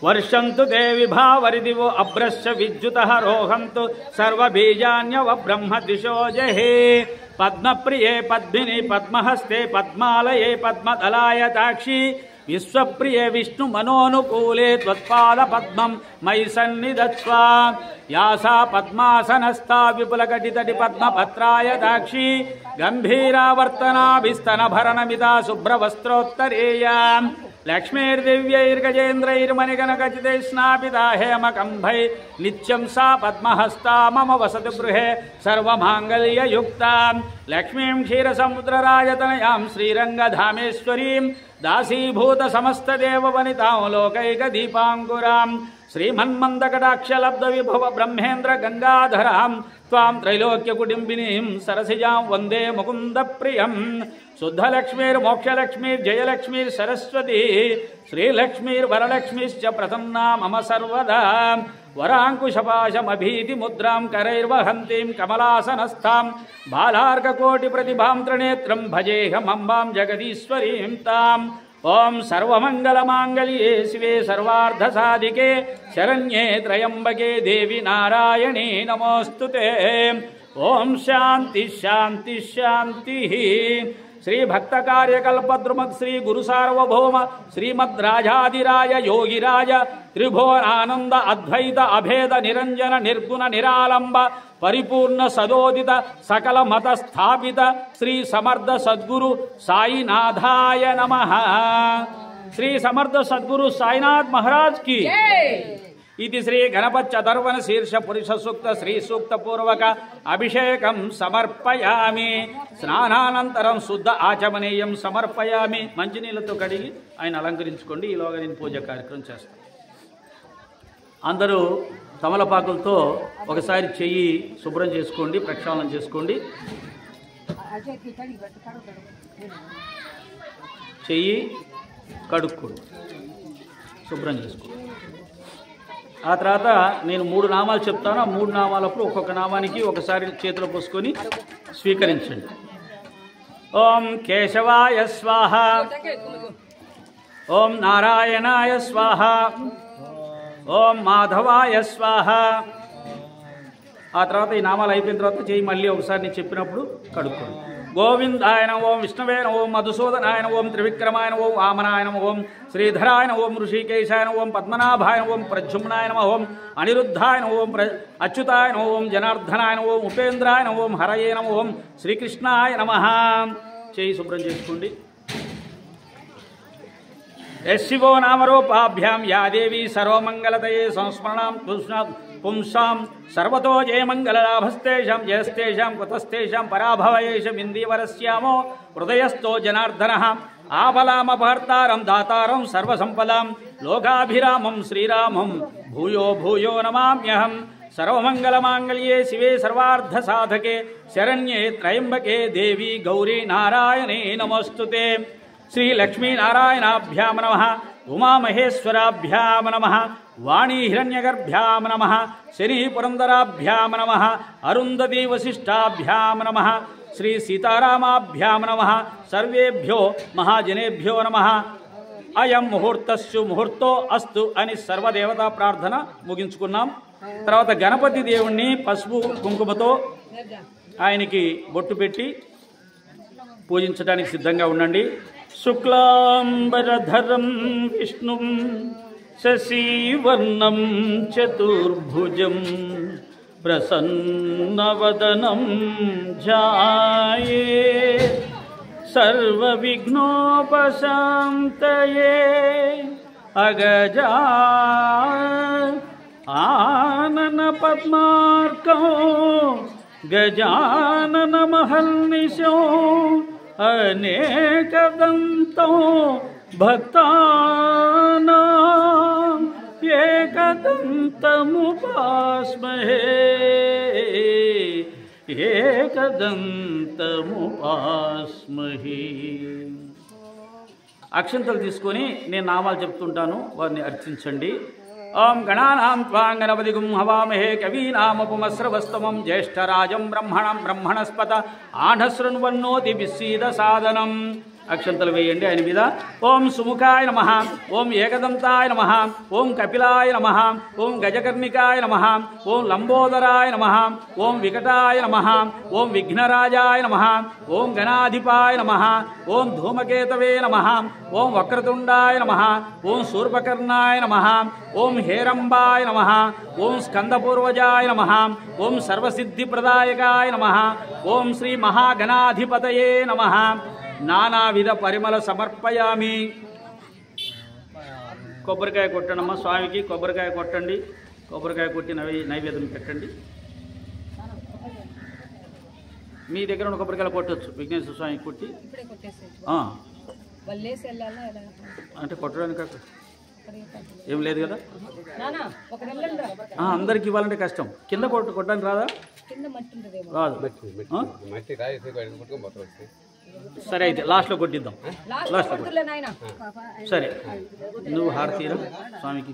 वर्षन्तु ते विभावरिदिवो अभ्रश्च विद्युतः रोहन्तु सर्वबीजान्यव ब्रह्म दिशो जहे पद्मप्रिये पद्मिनी पद्महस्ते पद्मालये पद्मदलायताक्षी विश्वप्रिये विष्णु मनोनुकूले त्वत्पाद पद्मं मयि सन्निधत्स्व या सा पद्मासनस्था विपुलकटितटि पद्मपत्रायताक्षी गम्भीरावर्तनाभिस्तनभरणमिता शुभ्रवस्त्रोत्तरेया लक्ष्मीर्दिव्यैर्गजेन्द्रैर्मणिगणखचितैः स्नापिता हेमकम्भै नित्यं सा पद्महस्ता मम वसतु गृहे सर्वमाङ्गल्ययुक्तां लक्ष्मीं क्षीरसमुद्रराजतनयां श्रीरङ्गधामेश्वरीं दासीभूतसमस्तदेववनितां लोकैकदीपाङ्कुरां श्रीमन्मन्दकटाक्षलब्धविभव ब्रह्मेन्द्र गंगाधरां त्वां त्रैलोक्यकुटुम्बिनीं सरसिजां वन्दे मुकुन्दप्रियं शुद्धलक्ष्मीर्मोक्षलक्ष्मीर्जयलक्ष्मीर्सरस्वती श्रीलक्ष्मीर्वरलक्ष्मीश्च प्रसन्ना मम सर्वदा वराङ्कुशपाशमभीतिमुद्रां करैर्वहन्तीं कमलासनस्थां बालार्ककोटिप्रतिभां त्रिनेत्रं भजेऽहमम्बां जगदीश्वरीं ताम् ओम सर्वमंगलमांगल्ये शिवे सर्वार्धसाधिके शरण्ये त्र्यंबके देवी नारायणी नमोस्तुते। ओम शांति शांति शांति। श्री भक्त कार्यकल्पद्रुमत् श्री गुरु सार्वभौम श्रीमद्राजाधिराज योगिराज त्रिभुवनानंद अद्वैत अभेद निरंजन निर्गुण निरालंब परिपूर्ण सदोदित सकल मत स्थापित श्री समर्थ सद्गुरु साईनाथाय नमः। श्री समर्थ सद्गुरु साईनाथ महाराज की इति श्री गणपति चतुर्वन शीर्ष पुरुष सूक्त श्री सूक्त पूर्वक अभिषेकं समर्पयामि। स्नानानंतरं शुद्ध आचमनीयं समर्पयामि। మంచినీళ్ళతో కడిగి ఆయన అలంకరించుకోండి। ఈలోగా నేను పూజ కార్యక్రమం చేస్తాను। అందరూ తమలపాకులతో ఒకసారి చెయ్యి శుభ్రం చేసుకోండి, ప్రక్షాళన చేసుకోండి। చెయ్యి కడుక్కోండి, శుభ్రం చేసుకోండి। ఆ తర్వాత నేను 3 నామాలు చెప్తాను। ఆ 3 నామాలప్పుడు ఒక్కొక్క నామానికి ఒకసారి చేతిలో పోసుకొని స్వీకరించండి। ఓం కేశవాయ స్వాహ, ఓం నారాయణాయ స్వాహ, ఓం మాధవాయ స్వాహ। ఆ తర్వాత ఈ నామాలు అయిపోయిన తర్వాత చేయి మళ్ళీ ఒకసారి నేను చెప్పినప్పుడు కడుక్కోండి। గోవిందాయ నమః, ఓం విష్ణవే నమః, ఓం మధుసూదనాయ నమః, ఓం త్రివిక్రమాయ నమః, ఓం వామనాయ నమః, ఓం శ్రీధరాయ నమః, ఓం ఋషికేశాయ నమః, ఓం పద్మనాభాయ నమః, ఓం ప్రద్యుమ్నాయ నమః, ఓం అనిరుద్ధాయ నమః, ఓం అచ్యుతాయ నమః, ఓం జనార్దనాయ నమః, ఓం ఉపేంద్రాయ నమః, ఓం హరయే నమః, ఓం శ్రీకృష్ణాయ నమః। చేయి శుభ్రం చేసుకోండి। శివో నామరూపాభ్యాం యా దేవి సర్వమంగళతయే సంస్మరణాం పుంసాం సర్వతో జయమంగళలాభస్తేషాం జయస్తేషాం కుతస్తేషాం పరాభవయేషం ఇందీవరస్యామో హృదయస్థో జనార్దనః ఆబలామపహర్తారం దాతారం సర్వసంపదాం లోకాభిరామం శ్రీరామం భూయో భూయో నమామ్యహం। सर्वमंगलमांगल्ये शिवे सर्वार्धसाधके शरण्ये त्र्यंबके देवी गौरी नारायणे नमोस्तुते। श्री लक्ष्मी नारायणाभ्यां नमः, उमा महेश्वराभ्यां नमः, वाणी हिरण्यगर्भ्यां नमः, शनि पुरंदराभ्यां नमः, अरुंधती वसिष्ठाभ्यां नमः, श्री सीतारामाभ्यां नमः। सर्वेभ्यो महाजनेभ्यो नमः। अयं मुहूर्तस्सु मुहूर्तो अस्तु అని సర్వదేవతా ప్రార్థన ముగించుకున్నాం। తర్వాత గణపతి దేవుణ్ణి పసుపు కుంకుమతో ఆయనకి బొట్టు పెట్టి పూజించడానికి సిద్ధంగా ఉండండి। శుక్లాంబరధరం విష్ణుం శశివర్ణం చతుర్భుజం ప్రసన్నవదనం ధ్యాయే सर्वविघ्नोपशान्तये अगजा आनन पद्मार्को गजानन महर्निशो अनेकदन्तो भक्तानां एकदन्तमुपास्महे एकदन्तमुपास्महे। అక్షంతలు తీసుకొని నేను నామాలు చెప్తుంటాను, వారిని అర్చించండి। ఓం గణానాం త్వాం గణపతిగుం హవామహే కవీనాముపమస్రవస్తమం జ్యేష్ఠరాజం బ్రహ్మణం బ్రహ్మణస్పత ఆఢశృణ్వన్నోతి విసీద సాదనం। అక్షంతలు వేయండి ఆయన మీద. ఓం సుముఖాయ నమః, ఓం ఏకదంతాయ నమః, ఓం కపిలాయ నమః, ఓం గజకర్ణికాయ నమః, ఓం లంబోదరాయ నమః, ఓం వికటాయ నమః, ఓం విఘ్నరాజాయ నమః, ఓం గణాధిపాయ నమః, ఓం ధూమకేతవే నమః, ఓం వక్రతుండాయ నమః, ఓం శూర్పకర్ణాయ నమః, ఓం హేరంబాయ నమః, ఓం స్కందపూర్వజాయ నమః, ఓం సర్వసిద్ధిప్రదాయకాయ నమః, ఓం శ్రీ మహాగణాధిపతయే నమః. నానావిధ పరిమళ సమర్పయామి. కొబ్బరికాయ కొట్టండమ్మా స్వామికి. కొబ్బరికాయ కొట్టండి. కొబ్బరికాయ కొట్టి నైవేద్యం పెట్టండి. మీ దగ్గర ఉన్న కొబ్బరికాయలు కొట్టచ్చు. విఘ్నేశ్వర స్వామికి కొట్టి అంటే కొట్టడానికి ఏం లేదు కదా. అందరికి ఇవ్వాలంటే కష్టం. కింద కొట్టడానికి రాదా? రాదు. సరే అయితే లాస్ట్లో కొట్టిద్దాం. లాస్ట్లో సరే. నువ్వు హారతీరా స్వామికి.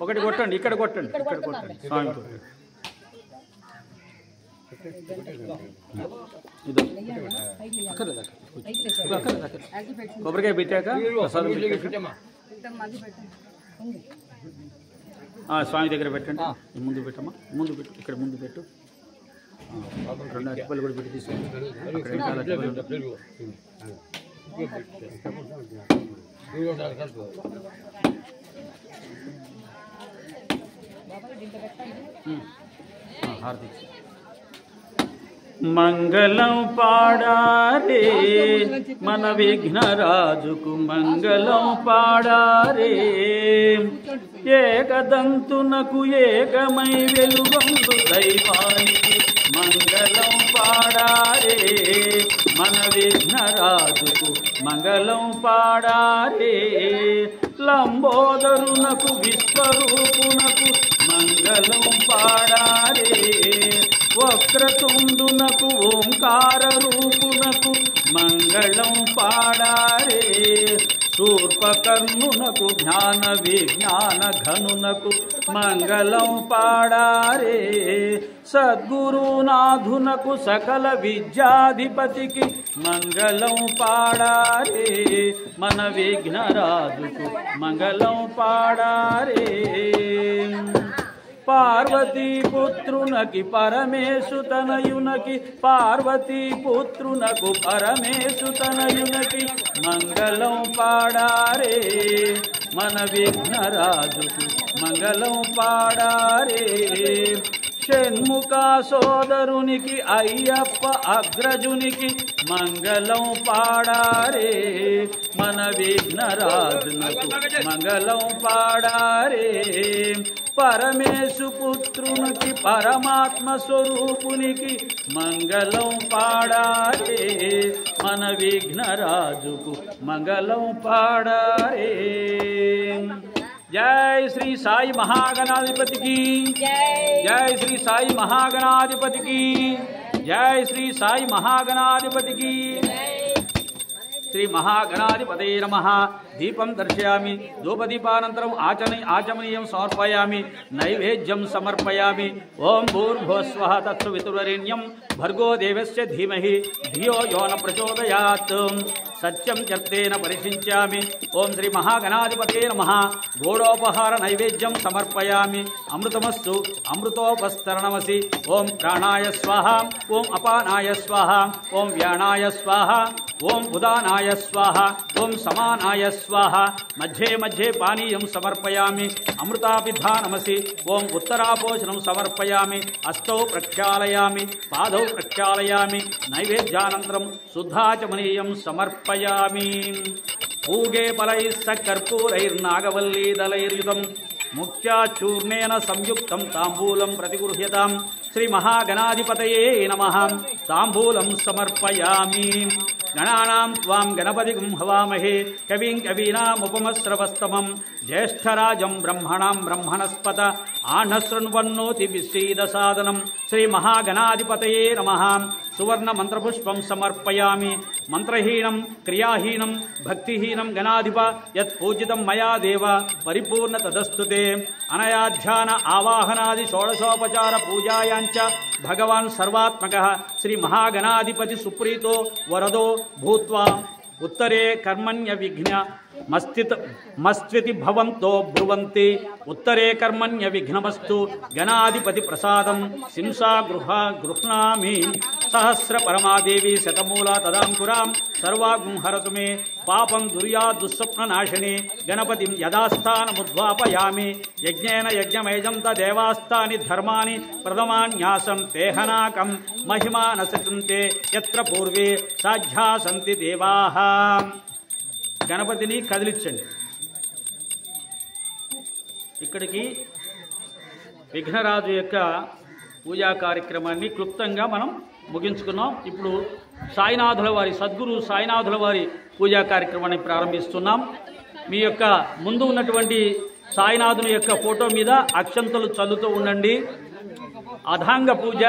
ఒకటి కొట్టండి. ఇక్కడ కొట్టండి. ఇక్కడ కొట్టండి స్వామికి. ఇదో కొబ్బరికాయ పెట్టాక స్వామి దగ్గర పెట్టండి. ముందు పెట్టమ్మా. ముందు పెట్టు. ఇక్కడ ముందు పెట్టు. 2 అరటిపళ్ళు కూడా పెట్టి తీసుకోండి. హారతి. మంగళం పాడారే మన విఘ్నరాజుకు, మంగళం పాడారే ఏకదంతునకు, ఏకమై వెలుగొందు దైవానికి మంగళం పాడారే మన విఘ్నరాజుకు, మంగళం పాడారే లంబోదరునకు, విశ్వరూపునకు మంగళం పాడారే వక్రతుండునకు, ఓంకార రూపునకు మంగళం పాడారే శూర్పకర్ణునకు, జ్ఞాన విజ్ఞాన ఘనునకు మంగళం పాడారే సద్గురునాథునకు, సకల విద్యాధిపతికి మంగళం పాడారే మన విఘ్నరాజుకు మంగళం పాడారే పార్వతీ పుత్రునకి, పరమేశు తనయునకి, పార్వతీ పుత్రునకు, పరమేశు తనయునకి మంగళం పాడారే మన విఘ్నరాజుకు మంగళం పాడారే షణ్ముఖ సోదరునికి, అయ్యప్ప అగ్రజునికి మంగళం పాడారే మన విఘ్నరాజునకు మంగళం పాడారే పరమేశు పుత్రునికి, పరమాత్మ స్వరూపునికి మంగళం పాడారే మన విఘ్నరాజుకు మంగళం పాడారే. జై శ్రీ సాయి మహాగణాధిపతికి, జై శ్రీ సాయి మహాగణాధిపతికి, జై శ్రీ సాయి మహాగణాధిపతికి. శ్రీ మహాగణాధిపతే నమః. దీపం దర్శయామి. ధూపదీపానంతరం ఆచమనీయం సమర్పయామి. నైవేద్యం సమర్పయామి. ఓం భూర్భువస్వః తత్సవితుర్వరేణ్యం భర్గో దేవస్య ధీమహి ధియో యో న ప్రచోదయాత్. సత్యం చర్తేన పరిశించామి. ఓం శ్రీ మహాగణాధిపతే నమః. గోడోపహార నైవేద్యం సమర్పయామి. అమృతమస్తు అమృతోపస్తరణమసి. ఓం ప్రాణాయ స్వాహ, ఓం అపానాయ స్వాహ, ఓం వ్యానాయ స్వాహ, ఓం ఉదానాయ స్వాహ, ఓం సమానాయ స్వాహ. మధ్యే మధ్యే పానీయం సమర్పయామి. అమృతాపిధానమసి. ఓం ఉత్తరాపోషణం సమర్పయామి. హస్తౌ ప్రక్షాళయామి, పాదౌ ప్రక్షాళయామి. నైవేద్యానంతరం శుద్ధాచమనీయం సమర్పయామి. పూగే ఫలైః సకర్పూరైర్నాగవల్లీదళైర్యుతం ముఖ్యాచూర్ణేన సంయుక్తం తాంబూలం ప్రతిగృహ్యతాం. శ్రీ మహాగణాధిపతయే నమః. తాంబూలం సమర్పయామి. గణానాం త్వాం గణపతిం హవామహే కవిం కవీనాముపమశ్రవస్తమం జ్యేష్ఠరాజం బ్రహ్మణాం బ్రహ్మణస్పత ఆనశృణ్వన్నోతి విశ్రీదసాదనం శ్రీ మహాగణాధిపతయే నమః. సువర్ణ మంత్రపుష్పం సమర్పయామి. మంత్రహీనం క్రియాహీనం భక్తిహీనం గణాధిప యత్ పూజితం మయా దేవ పరిపూర్ణ తదస్తుతే. అనయాధ్యాన ఆవాహనాది షోడశోపచార పూజాయాంచ భగవాన్ సర్వాత్మకః శ్రీ మహాగణాధిపతి సుప్రీతో వరదో భూత్వా ఉత్తరే కర్మణ్య విఘ్న మస్త్వితి భవంతో బ్రువంతి. ఉత్తరే కర్మణ్య విఘ్నమస్తు గణాధిపతి ప్రసాదం శింసా గృహ్ణామి. సహస్ర పరమాదేవి శతమూల తదాంకురాం సర్వాగ్ం హరతు మే పాపం దుర్యా దుస్వప్న నాశిని. గణపతిం యథాస్థానముద్వాపయామి. యజ్ఞేన యజ్ఞమేజం తదేవాస్తాని ధర్మాని ప్రథమాన్యాసం తేహనాకం మహిమా నసంతే యత్ర పూర్వే సాధ్యా సంతి దేవాః. గణపతిని కదిలించండి. ఇక్కడికి విఘ్నరాజు యొక్క పూజా కార్యక్రమాన్ని క్లుప్తంగా మనం ముగించుకున్నాం. ఇప్పుడు సాయినాథుల వారి సద్గురు సాయినాథుల వారి పూజా కార్యక్రమాన్ని ప్రారంభిస్తున్నాం. మీ యొక్క ముందు ఉన్నటువంటి సాయినాథుని యొక్క ఫోటో మీద అక్షంతలు చల్లుతూ ఉండండి. అధాంగ పూజ.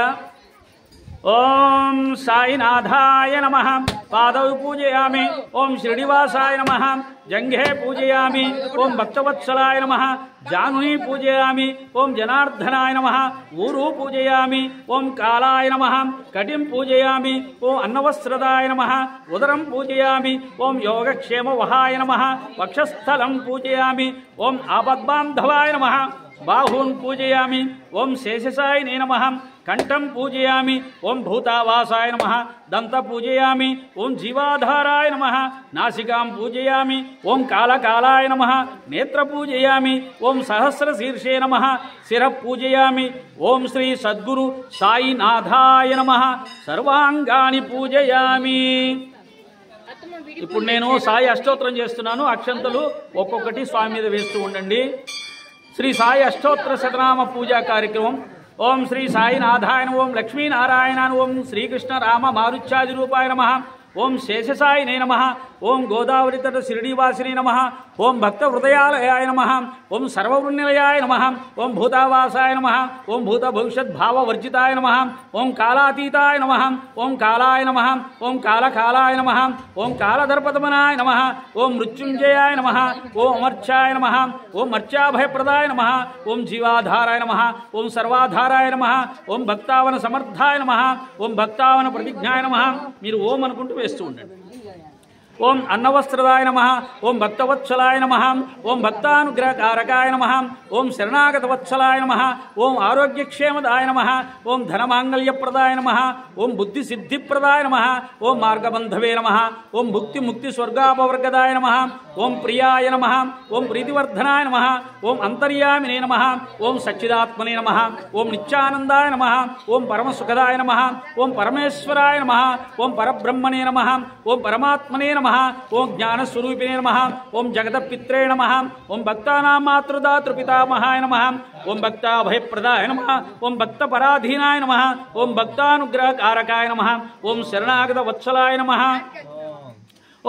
ఓం సాయినాథాయ నమః. పాదౌ పూజయామి. ఓం శ్రీనివాసాయ నమః. జంఘే పూజయామి. ఓం భక్తవత్సలాయ నమః. జానుని పూజయామి. ఓం జనార్దనాయ నమః. ఊరు పూజయామి. ఓం కాలాయ నమః. కటిం పూజయామి. ఓం అన్నవస్త్రదాయ నమః. ఉదరం పూజయామి. ఓం యోగక్షేమ వహాయ నమః. వక్షస్థలం పూజయామి. ఓం ఆపద్బాంధవాయ నమః. బాహూన్ పూజయామి. ఓం శేషసాయినే నమః. కంఠం పూజయామి. ఓం భూతావాసాయ నమః. దంత పూజయామి. ఓం జీవాధారాయ నమః. నాసికాం పూజయామి. ఓం కాలకాలాయ నమః. నేత్ర పూజయామి. ఓం సహస్రశీర్షే నమః. శిర పూజయామి. ఓం శ్రీ సద్గురు సాయినాథాయ నమః. సర్వాంగాని పూజయామి. ఇప్పుడు నేను సాయి అష్టోత్తరం చేస్తున్నాను. అక్షంతలు ఒక్కొక్కటి స్వామి మీద వేస్తూ ఉండండి. శ్రీ సాయి అష్టోత్తర శతనామ పూజా కార్యక్రమం. ఓం శ్రీ సాయినాథాయ నమః. ఓం లక్ష్మీనారాయణ ఓం శ్రీకృష్ణ రామ మారుత్యాది రూపాయ నమః. ఓం శేషసాయినే నమః. ఓం గోదావరి తట శిరిడీవాసినే నమః. ఓం భక్త హృదయాలయాయ నమః. ఓం సర్వవృణ్నిలయాయ నమః. ఓం భూతావాసాయ నమః. ఓం భూత భవిష్యత్ భావవర్జితాయ నమః. ఓం కాలాతీతాయ నమః. ఓం కాలాయ నమః. ఓం కాలకాలాయ నమః. ఓం కాలదర్పదమనాయ నమః. ఓం మృత్యుంజయాయ నమః. ఓం అమర్చాయ నమః. ఓం మర్చాభయప్రదాయ నమః. ఓం జీవాధారాయ నమః. ఓం సర్వాధారాయ నమః. ఓం భక్తావన సమర్థాయ నమః. ఓం భక్తావన ప్రతిజ్ఞాయ నమః. మీరు ఓం అనుకుంటూ వేస్తూ ఉండండి. ఓం అన్నవస్త్రదాయ నమః. ఓం భక్తవత్సలాయ నమః. ఓం భక్తానుగ్రహకారకాయ నమః. ఓం శరణాగతవత్సలాయ నమః. ఓం ఆరోగ్యక్షేమదాయ నమః. ఓం ధనమాంగళ్యప్రదాయ నమః. ఓం బుద్ధిసిద్ధిప్రదాయ నమః. ఓం మార్గబంధవే నమః. ఓం భుక్తి ముక్తి స్వర్గాపవర్గదాయ నమః. ఓం ప్రియాయ నమః. ఓం ప్రీతివర్ధనాయ నమః. ఓం అంతర్యామినే నమః. ఓం సచ్చిదాత్మనే నమః. ఓం నిత్యానందాయ నమః. ఓం పరమసుఖదాయ నమః. ఓం పరమేశ్వరాయ నమః. ఓం పరబ్రహ్మణే నమః. ఓం పరమాత్మనే నమః. ఓం జ్ఞానస్వరూపిణే నమః. ఓం జగదపిత్రే నమః. ఓం భక్తానాం మాతృదాతృపితామహాయ నమః. ఓం భక్తాభయప్రదాయ నమః. ఓం భక్తపరాధీనాయ నమః. ఓం భక్తానుగ్రహకారకాయ నమః. ఓం శరణాగత వత్సలాయ నమః.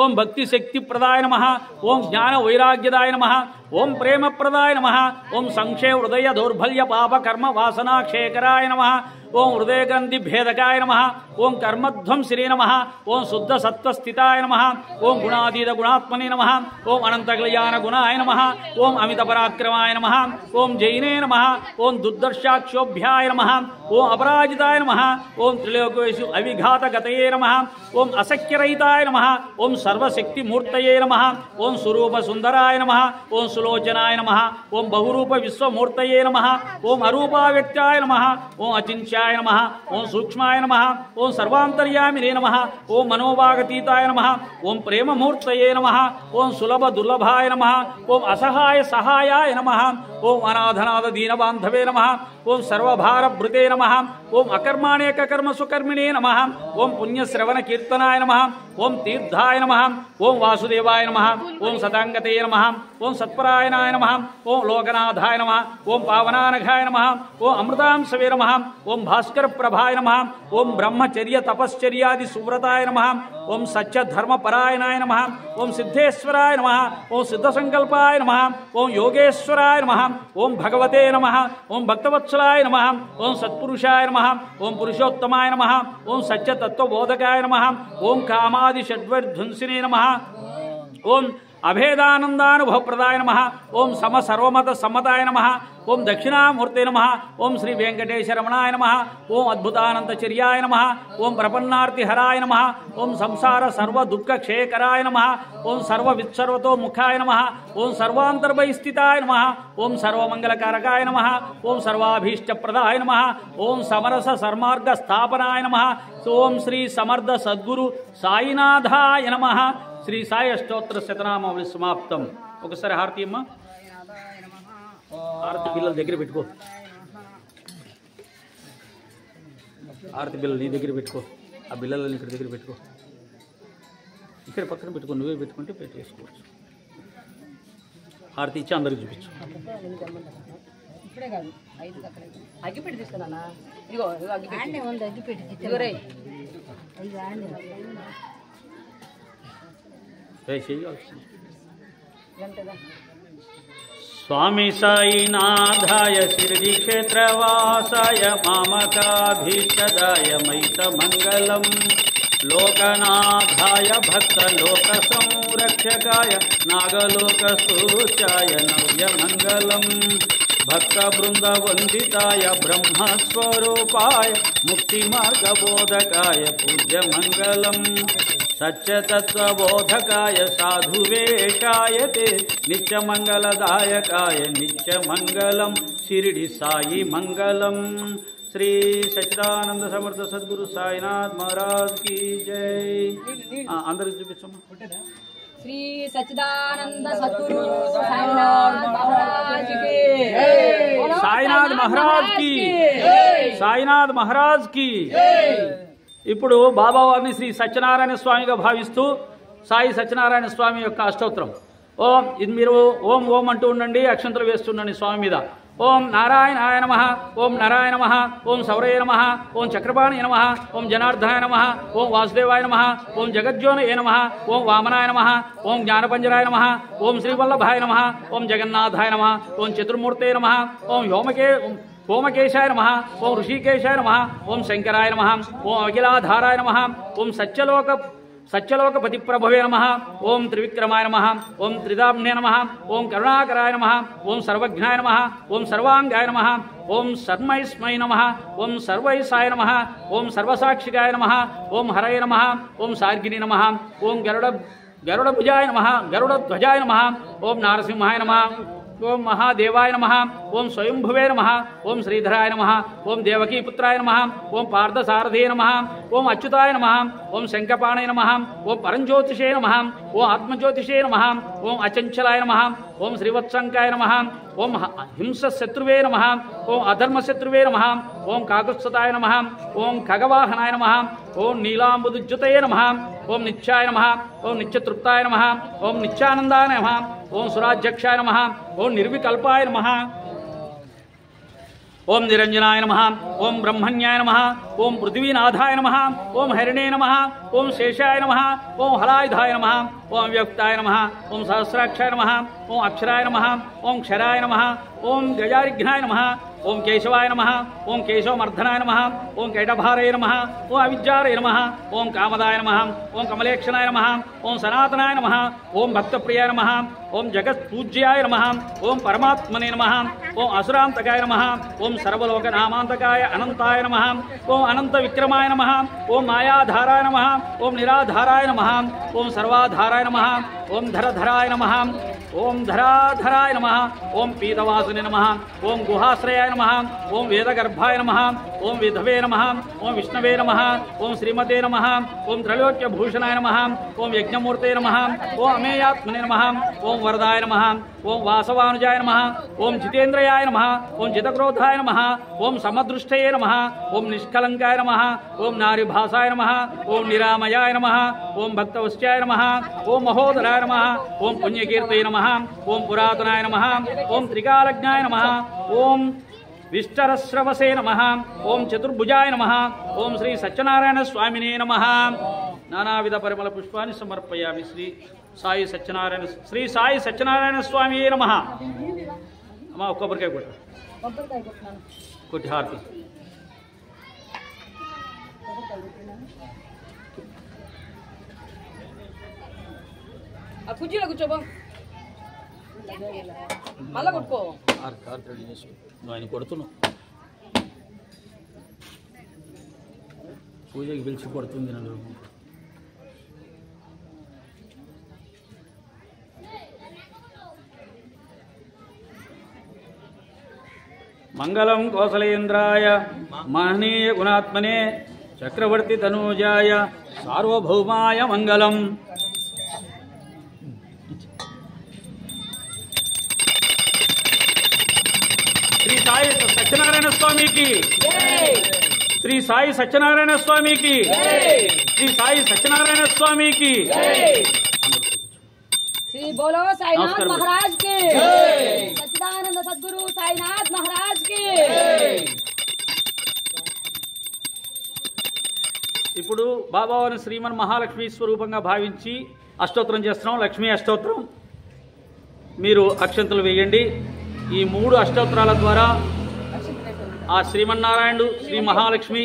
ఓం భక్తి శక్తి ప్రదాయ నమః. ఓం జ్ఞాన వైరాగ్యదాయ నమః. ఓం ప్రేమప్రదాయ నమః. ఓం సంక్షయ హృదయ దౌర్బల్య పాప కర్మ వాసనాక్షేకరాయ నమః. ఓం హృదయ గ్రంథి భేదకాయ నమః. ఓం కర్మధ్వంసిరే నమః. ఓం శుద్ధ సత్వస్థితాయ నమః. ఓం గుణాతీత గుణాత్మనే నమః. ఓం అనంత కళ్యాణ గుణాయ నమః. ఓం అమిత పరాక్రమాయ నమః. ఓం జైనే నమః. ఓం దుర్దర్శాక్షోభ్యాయ నమః. ఓం అపరాజితాయ నమః. ఓం త్రిలోకేషు అవిఘాతగతయే నమః. ఓం అసఖ్యరహితాయ నమః. ఓం సర్వశక్తిమూర్తయే నమః. ఓం స్వరూప సుందరాయ నమః. ఓం సులోచనాయ నమః. ఓం బహురూప విశ్వమూర్తయే నమః. ఓం అరూపావ్యక్తాయ నమః. ఓం అచింత్యాయ నమః. ఓం సూక్ష్మాయ నమః. ఓం సర్వాంతర్యామినే నమః. ఓం మనోభాగతీతాయ నమః. ఓం ప్రేమమూర్తయే నమః. ఓం సులభ దుర్లభాయ నమః. ఓం అసహాయ సహాయాయ నమః. ఓం అనాథనాథ దీనబాంధవే నమః. ఓం సర్వభారభృతే నమః. ఓం అకర్మాణేక కర్మ సుకర్మిణే నమః. ఓం పుణ్యశ్రవణ కీర్తనాయ నమః. ఓం తీర్థాయ నమః. ఓం వాసుదేవాయ నమః. ఓం సతాంగతే నమః. ఓం సత్పరాయణాయ నమః. ఓం లోకనాథాయ నమః. ఓం పావనానఘాయ నమః. ఓం అమృతాంశవే నమః. ఓం భాస్కర ప్రభాయ నమః. ఓం బ్రహ్మచర్య తపశ్చర్యాది సువ్రతాయ నమః. ఓం సత్యధర్మపరాయణాయ నమః. ఓం సిద్ధేశ్వరాయ నమః. ఓం సిద్ధసంకల్పాయ నమః. ఓం యోగేశ్వరాయ నమః. ఓం భగవతే నమః. ఓం భక్తవత్సలాయ నమః. ఓం సత్పురుషాయ నమః. ఓం పురుషోత్తమాయ నమః. ఓం సత్యతత్వబోధకాయ నమః. ఓం కామాది షడ్వర్ధ్వంసినే నమః. ఓం అభేదానందానుభవప్రదాయ నమః. ఓం సర్వమత సమ్మతాయ నమః. ఓం దక్షిణామూర్తే నమః. ఓం శ్రీ వెంకటేశరమణాయ నమః. ఓం అద్భుతానంతచర్యాయ నమః. ఓం ప్రపన్నార్తిహరాయ నమః. ఓం సంసార సర్వదుఃఖక్షయకరాయ నమః. ఓం సర్వవిత్సర్వతో ముఖాయ నమః. ఓం సర్వాంతర్బహిస్థితాయ నమః. ఓం సర్వమంగళకారకాయ నమః. ఓం సర్వాభీష్టప్రదాయ నమః. ఓం సమరస సన్మార్గ స్థాపనాయ నమః. ఓం శ్రీ సమర్థ సద్గురు సాయినాథాయ నమః. శ్రీ సాయి అష్టోత్తర శతనామావళి సమాప్తం. ఒకసారి హారతి అమ్మ. హారతి బిల్లలు దగ్గర పెట్టుకో. హారతి బిల్లలు నీ దగ్గర పెట్టుకో. ఆ బిల్లలను ఇక్కడ దగ్గర పెట్టుకో. ఇక్కడ పక్కన పెట్టుకో. నువ్వే పెట్టుకుంటే పెట్టేసుకోవచ్చు. హారతి ఇచ్చి అందరికి చూపించు. అగ్గిపెట్టి తీసుకున్నా. ఇదిగో అగ్గిపెట్టి స్వామి సాయినాథాయ శిరిడి క్షేత్రవాసాయ మామకాభీష్టదాయ మైతమంగళం. లోకనాథాయ భక్తలోక సంరక్షకాయ నాగలోకసూచాయ నవ్యమంగళం. భక్తబృందవందితాయ బ్రహ్మస్వరూపాయ ముక్తిమార్గబోధకాయ పూజ్యమంగళం. సత్యతత్వబోధకాయ సాధువేషాయ తే నిత్యమంగళదాయకాయ నిత్యమంగళం. షిరిడి సాయి మంగళం. శ్రీ సచ్చిదానంద సమర్థ సద్గురు సాయినాథ్ మహారాజ్ की జై. అందరికి చూపించమ్మా. శ్రీ సచ్చిదానంద సద్గురు సాయినాథ్ మహారాజ్ కి సాయినాథ్ మహారాజ్ కి సాయినాథ్ మహారాజ్ కి. ఇప్పుడు బాబావారిని శ్రీ సత్యనారాయణ స్వామిగా భావిస్తూ సాయి సత్యనారాయణ స్వామి యొక్క అష్టోత్తరం. ఓం ఇది మీరు ఓం ఓం అంటూ ఉండండి. అక్షంతలు వేస్తుండండి స్వామి మీద. ఓం నారాయణాయ నమః. ఓం నారాయణ నమః. ఓం సౌరయ నమః. ఓం చక్రపాణి నమః. ఓం జనార్దనాయ నమః. ఓం వాసుదేవాయ నమః. ఓం జగజ్యోనయ నమః. ఓం వామనాయ నమః. ఓం జ్ఞానపంజరాయ నమః. ఓం శ్రీవల్లభాయ నమః. ఓం జగన్నాథాయ నమః. ఓం చతుర్మూర్తే నమః. ఓం ఓమకేశాయ నమః. ఓం ఋషికేశాయ నమః. ఓం శంకరాయ నమః. ఓం అఖిలాధారాయ నమః. ఓం సత్యలోకపతి ప్రభవే నమః. ఓం త్రివిక్రమాయ నమః. ఓం త్రిదామ్నే నమః. ఓం కరుణాకరాయ నమః. ఓం సర్వజ్ఞాయ నమః. ఓం సర్వాంగాయ నమః. ఓం సర్మైస్మై నమః. ఓం సర్వైసాయ నమః. ఓం సర్వసాక్షికాయ నమః. ఓం హరయ నమః. ఓం సార్గిని నమః. ఓం గరుడభుజాయ నమః. గరుడధ్వజాయ నమః. ఓం నారసింహాయ నమః. ఓం మహాదేవాయ నమః. ఓం స్వయంభువే నమః. ఓం శ్రీధరాయ నమః. ఓం దేవకీపుత్రాయ నమః. ఓం పార్థసారథే నమః. ఓం అచ్యుతాయ నమః. ఓం శంఖపాణయ నమః. ఓం పరంజ్యోతిషే నమః. ఓం ఆత్మజ్యోతిషే నమః. ఓం అచంచలాయ నమః. ఓం శ్రీవత్సంకాయ నమః. ఓం హింసశత్రువే నమః. ఓం అధర్మశత్రువే నమః. ఓం కాకుత్సతాయ నమః. ఓం ఖగవాహనాయ నమః. ఓం నీలాంబుదుజ్యుతయే నమః. ఓం నిత్యాయ నమః. ఓం నిత్యతృప్తాయ నమః. ఓం నిత్యానందాయ నమః. ఓం సురాధ్యక్షాయ నమః. ఓం నిర్వికల్పాయ నమః. ఓం నిరంజనాయ నమః. ఓం బ్రహ్మణ్యాయ నమః. ఓం పృథివీనాథాయ నమః. ఓం హరిణే నమః. ఓం శేషాయ నమః. ఓం హలాయుధాయ నమః. ఓం వ్యక్తాయ నమః. ఓం సహస్రాక్షాయ నమః. ఓం అక్షరాయ నమః. ఓం క్షరాయ నమః. ఓం గజారిఘ్నాయ నమః. ఓం కేశవాయ నమః. ఓం కేశవమర్ధనాయ నమః. ఓం కైటభారయ నమః. ఓం అవిద్యారయ నమః. ఓం కామదాయ నమః. ఓం కమలేక్షణాయ నమః. ఓం సనాతనాయ నమః. ఓం భక్తప్రియాయ నమః. ఓం జగత్పూజ్యాయ నమః. ఓం పరమాత్మనే నమః. ఓం అసురాంతకాయ నమః. ఓం సర్వలోకనామాంతకాయ అనంతాయ నమః. ఓం అనంత విక్రమాయ నమః. ఓం మాయాధారాయ నమః. ఓం నిరాధారాయ నమః. ఓం సర్వాధారాయ నమః. ఓం ధరధరాయ నమః. ఓం ధరాధరాయ నమః. ఓం పీతవాసునే నమః. ఓం గుహాశ్రయాయ నమః. ఓం వేదగర్భాయ నమః. ఓం విధవే నమః. ఓం విష్ణవే నమః. ఓం శ్రీమతే నమః. ఓం త్రైలోక్యభూషణాయ నమః. ఓం యజ్ఞమూర్తే నమః. ఓం అమేయాత్మనే నమః. ఓం వరదాయ నమః. ఓం వాసవానుజాయ నమః. ఓం జితేంద్రయాయ నమః. ఓం జితక్రోధాయ నమః. ఓం సమదృష్టయే నమః. ఓం నిష్కలంకాయ నమః. ఓం నారిభాసాయ నమః. ఓం నిరామయాయ నమః. ఓం భక్తవశ్యాయ నమః. ఓం మహోదరాయ నమః. ఓం పుణ్యకీర్తయ నమః. ఓం పురాతనాయ నమః. ఓం త్రికాలజ్ఞాయ నమః. ఓం విష్టరస్రవసే నమః. ఓం చతుర్భుజాయ నమః. ఓం శ్రీ సత్యనారాయణ స్వామినే నమః. నానావిధ పరిమళ పుష్పాన్ని సమర్పయామి. శ్రీ సాయి సత్యనారాయణ స్వామి నమః. అమ్మ కొబ్బరికాయ కొట్టి హారతి. కుర్చీలో కూర్చోబో, మళ్ళా కొట్టుకో. ఆయన కొడుతున్నావు, పూజకి పిలిచి కొడుతుంది నన్ను. మంగళం కోసలేంద్రాయ మహనీయ గుణాత్మనే చక్రవర్తి తనూజాయ సార్వభౌమాయ మంగళం. శ్రీ సాయి సత్యనారాయణ స్వామికి, శ్రీ సాయి సత్యనారాయణ స్వామికి, శ్రీ సాయి సత్యనారాయణ స్వామికి. श्री बोलो साईनाथ महाराज के, सच्चिदानंद सद्गुरु साईनाथ महाराज के. ఇప్పుడు బాబావారిని శ్రీమన్ మహాలక్ష్మి స్వరూపంగా భావించి అష్టోత్తరం చేస్తున్నాం. లక్ష్మీ అష్టోత్తరం. మీరు అక్షంతలు వేయండి. ఈ 3 అష్టోత్తరాల ద్వారా ఆ శ్రీమన్నారాయణుడు, శ్రీ మహాలక్ష్మి,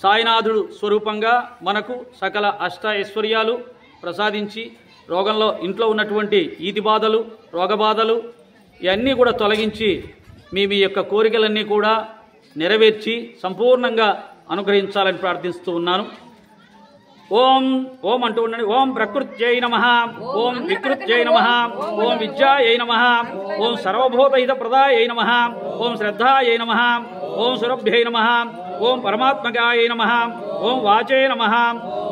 సాయినాథుడు స్వరూపంగా మనకు సకల అష్ట ఐశ్వర్యాలు ప్రసాదించి రోగంలో ఇంట్లో ఉన్నటువంటి ఈతి బాధలు, రోగబాధలు ఇవన్నీ కూడా తొలగించి మీ యొక్క కోరికలన్నీ కూడా నెరవేర్చి సంపూర్ణంగా అనుగ్రహించాలని ప్రార్థిస్తూ ఉన్నాను. ఓం ఓం అంటూ ఉండండి. ఓం ప్రకృత్యై నమః. ఓం వికృత్యై నమః. ఓం విద్యాయై నమః. ఓం సర్వభూతహిత ప్రదాయై నమః. ఓం శ్రద్ధాయై నమః. ఓం సురభ్యై నమః. ఓం పరమాత్మకాయై నమః. ఓం వాచై నమః.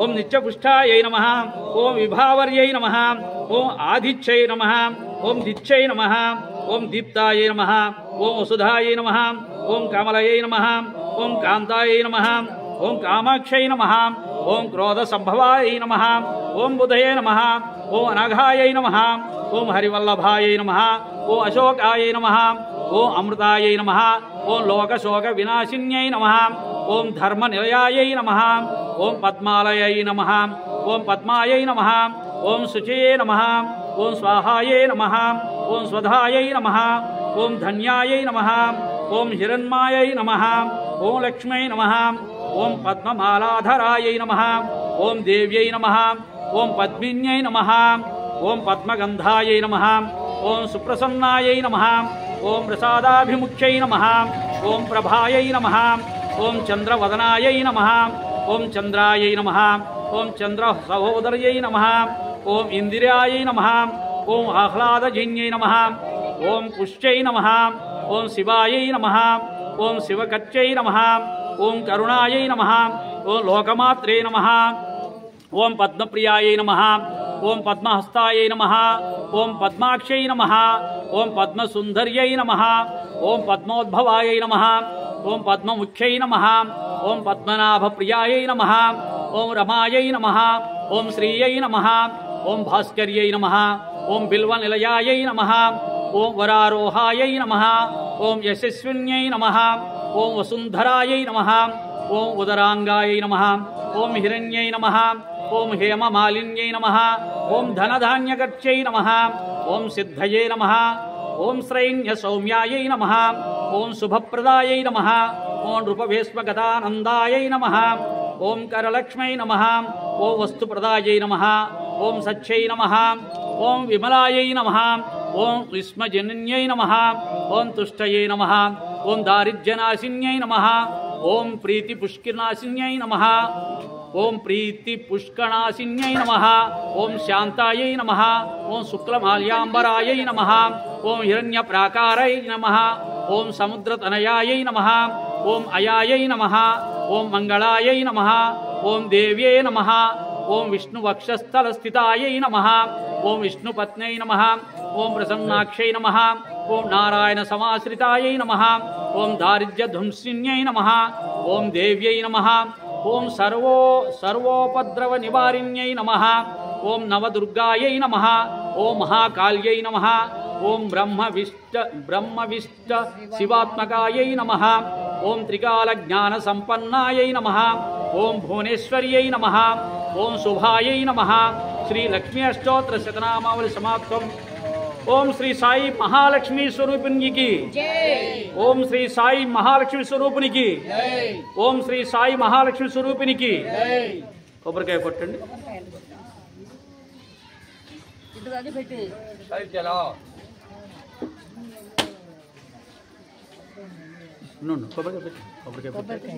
ఓం నిత్యపుష్టాయై నమః. ఓం విభావర్యై నమః. ఓం ఆదిత్యై నమః. ఓం దిత్యై నమః. ఓం దీప్తాయై నమః. ఓం వసుధాయై నమః. ఓం కమలయై నమః. ఓం కాంతాయై నమః. ఓం కామాక్షై నమః. ఓం క్రోధ సంభవాయై నమః. ఓం బుధయే నమః. ఓం అనఘాయై నమః. ఓం హరివల్లభాయై నమః. ఓం అశోకాయై నమః. ఓం అమృతాయై నమః. ఓం లోకశోక వినాశిన్యై నమః. ఓం ధర్మ నిలయాయై నమః. ఓం పద్మాలయై నమః. ఓం పద్మాయై నమః. ఓం శుచయే నమః. ఓం స్వాహాయై నమః. ఓం స్వధాయై నమః. ఓం ధన్యాయై నమః. ఓం హిరణ్మాయై నమః. ఓం లక్ష్మై నమః. ఓం పద్మమాలాధరాయై నమః. ఓం దేవ్యై నమః. ఓం పద్మిన్యై నమః. ఓం పద్మగంధాయై నమః. ఓం సుప్రసన్నాయై నమః. ఓం ప్రసాదాభిముఖ్యై నమః. ఓం ప్రభాయై నమః. ఓం చంద్రవదనాయై నమః. ఓం చంద్రాయై నమః. ఓం చంద్ర సహోదర్యై నమః. ఓం ఇందిరాయై నమః. ఓం ఆహ్లాదజన్యై నమః. ఓం పుష్యై నమః. ఓం శివాయై నమః. ఓం శివకత్యై నమః. ఓం కరుణాయై నమః. ఓం లోకమాత్రే నమః. ఓం పద్మప్రియాయై నమః. ఓం పద్మహస్తాయై నమః. ఓం పద్మాక్షై నమః. ఓం పద్మసుందర్యై నమః. ఓం పద్మోద్భవాయై నమః. ఓం పద్మముఖ్యై నమః. ఓం పద్మనాభప్రియాయై నమః. ఓం రమాయై నమః. ఓం శ్రీయై నమః. ఓం భాస్కర్యై నమః. ఓం బిల్వనిలయాయై నమః. ఓం వరారోహాయై నమః. ఓం యశస్విన్యై నమః. ఓం వసుంధరాయై నమః. ఓం ఉదరాంగాయై నమః. ఓం హిరణ్యై నమః. ఓం హేమమాలిన్యై నమః. ఓం ధనధాన్యగర్చై నమః. ఓం సిద్ధయే నమః. ఓం శ్రైన్య సౌమ్యాయై నమః. ఓం శుభప్రదాయై నమః. ఓం నృపవేశ్వగతానందాయై నమః. ఓం కరలక్ష్మై నమః. ఓం వస్తుప్రదాయై నమః. ఓం సచ్యై నమః. ఓం విమలాయై నమః. ఓం విస్మజన్యై నమః. ఓం తుష్టయే నమః. ఓం దారిద్ర్యనాశిన్యై నమః. ఓం ప్రీతిపుష్కనాశిన్యై నమః. ఓం ప్రీతిపుష్కనాశిన్యై నమః. ఓం శాంతాయై నమః. ఓం శుక్లమాల్యాంబరాయై నమః. ఓం హిరణ్యప్రాకారై నమః. ఓం సముద్రతనయాయై నమః. ఓం అయాయై నమః. ఓం మంగళాయై నమః. ఓం దేవ్యే నమః. ఓం విష్ణువక్షస్థలస్థితాయై నమః. ఓం విష్ణుపత్న్యై నమః. ఓం ప్రసన్నాక్షై నమః. ఓం నారాయణ సమాశ్రితాయై నమః. ఓం దారిద్ర్యధ్వంసిన్యై నమః. ఓం దేవ్యై నమః. ఓం సర్వోపద్రవ నివారిణ్యై నమః. ఓం నవదుర్గాయై నమః. ఓం మహాకాళ్యై నమః. ఓం బ్రహ్మవిష్ట శివాత్మకాయై నమః. ఓం త్రికాల జ్ఞాన సంపన్నాయై నమః. ఓం భువనేశ్వర్యై నమః. ఓం శుభాయై నమః. శ్రీ లక్ష్మీ అష్టోత్తర శతనామావళి సమాప్తం. ఓం శ్రీ సాయి మహాలక్ష్మి స్వరూపిణికి, ఓం శ్రీ సాయి మహాలక్ష్మి స్వరూపిణికి, ఓం శ్రీ సాయి మహాలక్ష్మి స్వరూపిణికి. కొబ్బరికాయ కొట్టండి. కొబ్బరికాయ పెట్టి కొబ్బరికాయ పెట్టి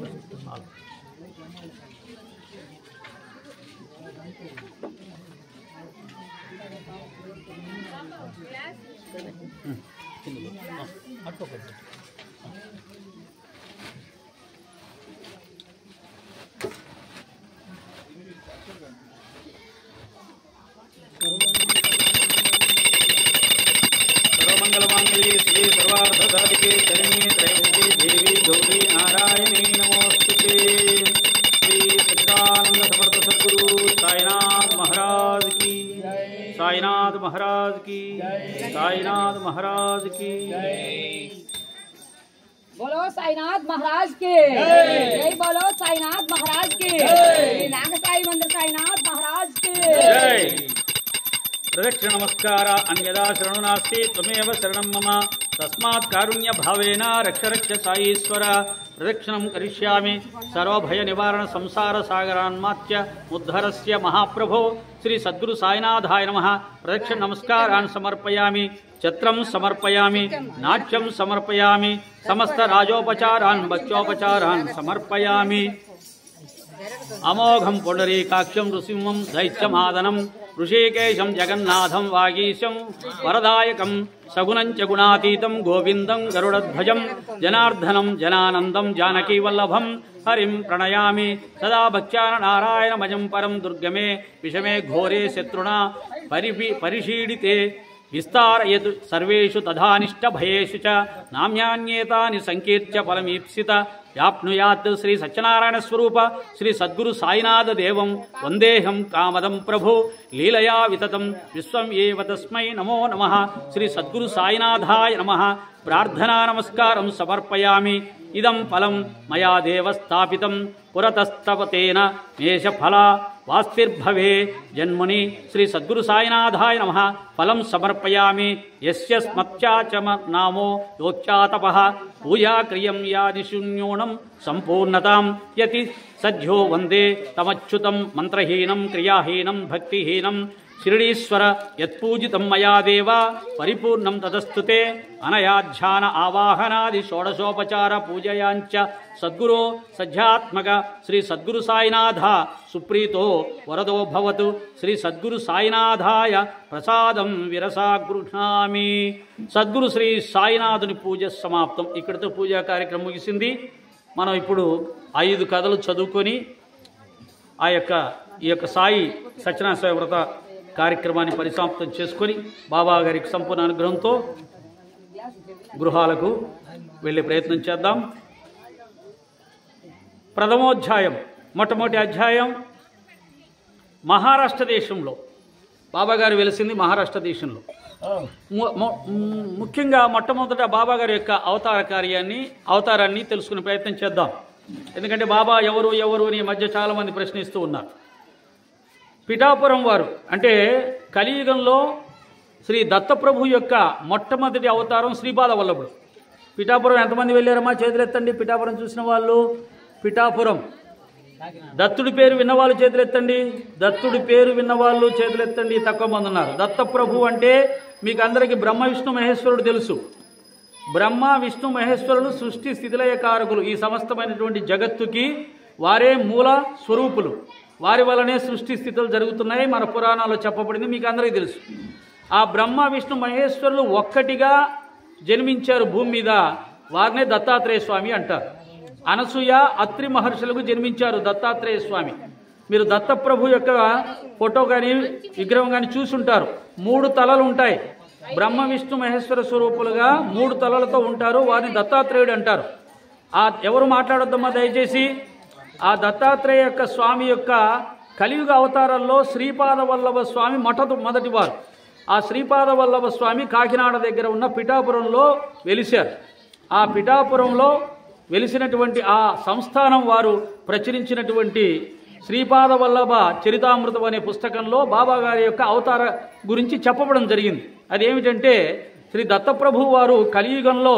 సర్వమంగళమాంగళ్యే శ్రీ సర్వార్థసాధికే శరణ్యే త్రయంబకే దేవి గౌరీ నారాయణీ నమోస్తుతే. శ్రీ సచ్చిదానంద సమర్థ సద్గురు సాయినాథ్ మహారాజ్ की, साईनाथ महाराज की, साईनाथ महाराज की. बोलो साईनाथ महाराज के जय. बोलो साईनाथ महाराज के नाग साई मंदिर साईनाथ महाराज के जय. प्रदक्षिण नमस्कार अन्यदा शरणो नास्ति त्वमेव शरणं मम तस्मात् कारुण्य भावेन रक्ष रक्ष साईश्वर. प्रदक्षिणं करिष्यामि सर्वभय निवारण संसार सागरान्मात्य उद्धरस्य महाप्रभो श्री सद्गुरु साईनाथाय नमः. प्रदक्षिण नमस्कारान् समर्पयामि. छत्रं समर्पयामि. नाट्यं समर्पयामि. समस्त राजोपचारान् भक्त्योपचारान् समर्पयामि. अमोघं पुंडरीकाक्षं नृसिंहं दैत्यमादनं ऋषिकेशं जगन्नाथं वागीशं वरदायकं सगुणं च गुणातीतं गोविन्दं गरुडध्वजं जनार्दनं जनानन्दं जानकीवल्लभं हरिं प्रणयामि. सदा भक्त्या नारायणमजं परं दुर्गमे विषमे घोरे शत्रुणा परिशीडिते विस्तारयतु सर्वेषु तथानिष्टभयेषु च नाम्यान्येतानि संकीर्त्य फलमीप्सित व्याप्नुयात्. श्री सत्यनारायण स्वरूप श्री सद्गुरु साईनाथ देवं वंदेहं कामदं प्रभु लीलया विततं विश्वं एव तस्मै नमो नमः. श्री सद्गुरु साईनाथाय नमः. प्रार्थना नमस्कारं समर्पयामि. इदं फलं मया देव स्थापितं पुरतस्तवतेन मेषफला वास्तिर्भवे जन्मनि. श्री सद्गुरु साईनाथाय नमः. फलं समर्पयामि. यस्य स्मत्याचम नामो योच्चातपः पूजा क्रियं यादिशून्योणं सम्पूर्णतां यति सज्जो वन्दे तमच्युतं मंत्रहीनं क्रियाहीनं भक्तिहीनं शिरडीश्वर यत्पूजितं मया देव परिपूर्णं तदस्तुते. अनयाध्यान आवाहनादि षोडशोपचार पूजयांच सद्गुरो सज्जात्मक श्री सद्गुरु साईनाथ सुप्रीतो वरदो भवतु. श्री सद्गुरु साईनाथाय प्रसादं विरसा गृह्णामि. సద్గురు శ్రీ సాయినాథుని పూజ సమాప్తం. ఇక్కడితో పూజా కార్యక్రమం ముగిసింది. మనం ఇప్పుడు 5 కథలు చదువుకొని ఈ యొక్క సాయి సత్యనారాయణ వ్రత కార్యక్రమాన్ని పరిసమాప్తం చేసుకొని బాబా గారికి సంపూర్ణ అనుగ్రహంతో గృహాలకు వెళ్ళే ప్రయత్నం చేద్దాం. ప్రథమోధ్యాయం, మొట్టమొదటి అధ్యాయం మహారాష్ట్ర దేశంలో. బాబా గారు వెలిసింది మహారాష్ట్ర దేశంలో. ముఖ్యంగా మొట్టమొదట బాబా గారి యొక్క అవతారాన్ని తెలుసుకునే ప్రయత్నం చేద్దాం. ఎందుకంటే బాబా ఎవరు అని ఈ మధ్య చాలామంది ప్రశ్నిస్తూ ఉన్నారు. పిఠాపురం వారు అంటే కలియుగంలో శ్రీ దత్తప్రభు యొక్క మొట్టమొదటి అవతారం శ్రీపాద వల్లభుడు. పిఠాపురం ఎంతమంది వెళ్ళారమ్మా? చేతులెత్తండి. పిఠాపురం చూసిన వాళ్ళు. పిఠాపురం దత్తుడి పేరు విన్నవాళ్ళు చేతులెత్తండి. దత్తుడి పేరు విన్నవాళ్ళు చేతులెత్తండి. తక్కువ మంది ఉన్నారు. దత్తప్రభు అంటే మీకు అందరికీ బ్రహ్మ విష్ణు మహేశ్వరుడు తెలుసు. బ్రహ్మ విష్ణు మహేశ్వరులు సృష్టి స్థితిలయ కారకులు. ఈ సమస్తమైనటువంటి జగత్తుకి వారే మూల స్వరూపులు. వారి వల్లనే సృష్టి స్థితులు జరుగుతున్నాయి. మన పురాణాల్లో చెప్పబడింది, మీకు అందరికీ తెలుసు. ఆ బ్రహ్మ విష్ణు మహేశ్వరులు ఒక్కటిగా జన్మించారు భూమి మీద. వారినే దత్తాత్రేయ స్వామి అంటారు. అనసూయ అత్రి మహర్షులకు జన్మించారు దత్తాత్రేయ స్వామి. మీరు దత్తప్రభు యొక్క ఫోటో కానీ విగ్రహం కానీ చూసుంటారు. 3 తలలు ఉంటాయి. బ్రహ్మ విష్ణు మహేశ్వర స్వరూపులుగా 3 తలలతో ఉంటారు. వారిని దత్తాత్రేయుడు అంటారు. ఎవరు మాట్లాడొద్దమ్మా దయచేసి. ఆ దత్తాత్రేయ యొక్క స్వామి యొక్క కలియుగ అవతారంలో శ్రీపాద వల్లభ స్వామి మొదటివారు. ఆ శ్రీపాద వల్లభ స్వామి కాకినాడ దగ్గర ఉన్న పిఠాపురంలో వెలిశారు. ఆ పిఠాపురంలో వెలిసినటువంటి ఆ సంస్థానం వారు ప్రచురించినటువంటి శ్రీపాద వల్లభ చరితామృతం అనే పుస్తకంలో బాబా గారి యొక్క అవతార గురించి చెప్పబడం జరిగింది. అదేమిటంటే శ్రీ దత్తప్రభు వారు కలియుగంలో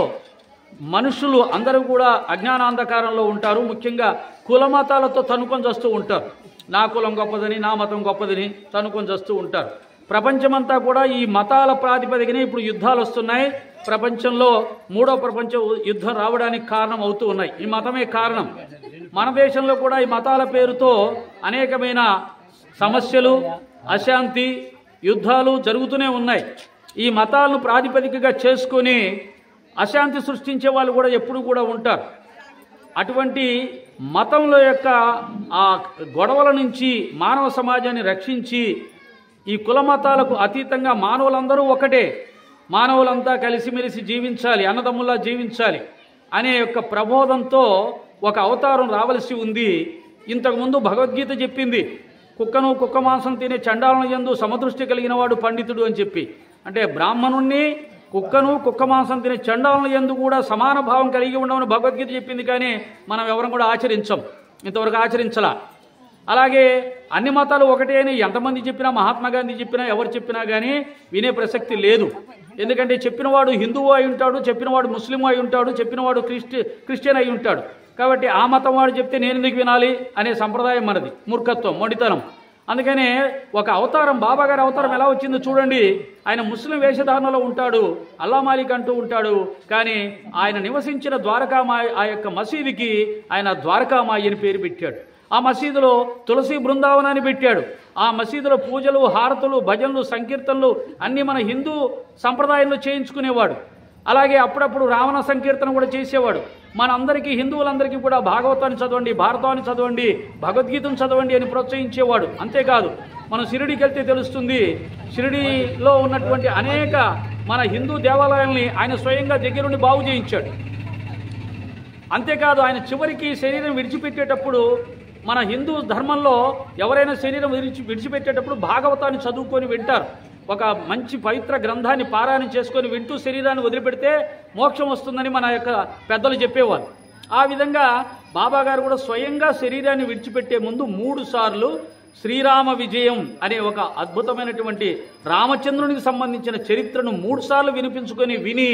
మనుషులు అందరూ కూడా అజ్ఞానాంధకారంలో ఉంటారు. ముఖ్యంగా కులమతాలతో తనుకొని వస్తూ ఉంటారు. నా కులం గొప్పదని, నా మతం గొప్పదని తనుకొని వస్తూ ఉంటారు. ప్రపంచమంతా కూడా ఈ మతాల ప్రాతిపదికనే ఇప్పుడు యుద్ధాలు వస్తున్నాయి. ప్రపంచంలో 3వ ప్రపంచ యుద్ధం రావడానికి కారణం అవుతూ ఉన్నాయి. ఈ మతమే కారణం. మన దేశంలో కూడా ఈ మతాల పేరుతో అనేకమైన సమస్యలు, అశాంతి, యుద్ధాలు జరుగుతూనే ఉన్నాయి. ఈ మతాలను ప్రాతిపదికగా చేసుకొని అశాంతి సృష్టించే వాళ్ళు కూడా ఎప్పుడు కూడా ఉంటారు. అటువంటి మతంలో యొక్క ఆ గొడవల నుంచి మానవ సమాజాన్ని రక్షించి ఈ కుల మతాలకు అతీతంగా మానవులందరూ ఒకటే, మానవులంతా కలిసిమెలిసి జీవించాలి, అన్నదమ్ముల్లా జీవించాలి అనే యొక్క ప్రబోధంతో ఒక అవతారం రావలసి ఉంది. ఇంతకుముందు భగవద్గీత చెప్పింది, కుక్కను కుక్క మాంసం తినే చండాలను యందు సమదృష్టి కలిగిన వాడు పండితుడు అని చెప్పి. అంటే బ్రాహ్మణుణ్ణి, కుక్కను కుక్క మాంసం తినే చండాలను యందు కూడా సమాన భావం కలిగి ఉండమని భగవద్గీత చెప్పింది. కానీ మనం ఎవరం కూడా ఆచరించం, ఇంతవరకు ఆచరించలా. అలాగే అన్ని మతాలు ఒకటే అని ఎంతమంది చెప్పినా, మహాత్మా గాంధీ చెప్పినా, ఎవరు చెప్పినా కానీ వినే ప్రసక్తి లేదు. ఎందుకంటే చెప్పినవాడు హిందువు అయి ఉంటాడు, చెప్పినవాడు ముస్లిం అయి ఉంటాడు, చెప్పినవాడు క్రిస్టియన్ అయి ఉంటాడు. కాబట్టి ఆ మతం వాడు చెప్తే నేను ఎందుకు వినాలి అనే సంప్రదాయం మనది. మూర్ఖత్వం, మొండితనం. అందుకనే ఒక అవతారం, బాబా గారి అవతారం ఎలా వచ్చిందో చూడండి. ఆయన ముస్లిం వేషధారణలో ఉంటాడు, అల్లా మాలిక్ అంటూ ఉంటాడు. కానీ ఆయన నివసించిన ద్వారకామాయి, ఆ యొక్క మసీదుకి ఆయన ద్వారకామాయి అని పేరు పెట్టాడు. ఆ మసీదులో తులసి బృందావనాన్ని పెట్టాడు. ఆ మసీదులో పూజలు, హారతులు, భజనలు, సంకీర్తనలు అన్నీ మన హిందూ సంప్రదాయంలో చేయించుకునేవాడు. అలాగే అప్పుడప్పుడు రావణ సంకీర్తన కూడా చేసేవాడు. మనందరికీ, హిందువులందరికీ కూడా భాగవతాన్ని చదవండి, భారతాన్ని చదవండి, భగవద్గీతను చదవండి అని ప్రోత్సహించేవాడు. అంతేకాదు, మనం షిరిడీకి వెళ్తే తెలుస్తుంది, షిరిడీలో ఉన్నటువంటి అనేక మన హిందూ దేవాలయాల్ని ఆయన స్వయంగా దగ్గరుండి బాగు చేయించాడు. అంతేకాదు, ఆయన చివరికి శరీరం విడిచిపెట్టేటప్పుడు, మన హిందూ ధర్మంలో ఎవరైనా శరీరం విడిచిపెట్టేటప్పుడు భాగవతాన్ని చదువుకొని వింటారు. ఒక మంచి పవిత్ర గ్రంథాన్ని పారాయణం చేసుకొని వింటూ శరీరాన్ని వదిలిపెడితే మోక్షం వస్తుందని మన యొక్క పెద్దలు చెప్పేవారు. ఆ విధంగా బాబా గారు కూడా స్వయంగా శరీరాన్ని విడిచిపెట్టే ముందు 3 సార్లు శ్రీరామ విజయం అనే ఒక అద్భుతమైనటువంటి రామచంద్రునికి సంబంధించిన చరిత్రను 3 సార్లు వినిపించుకొని విని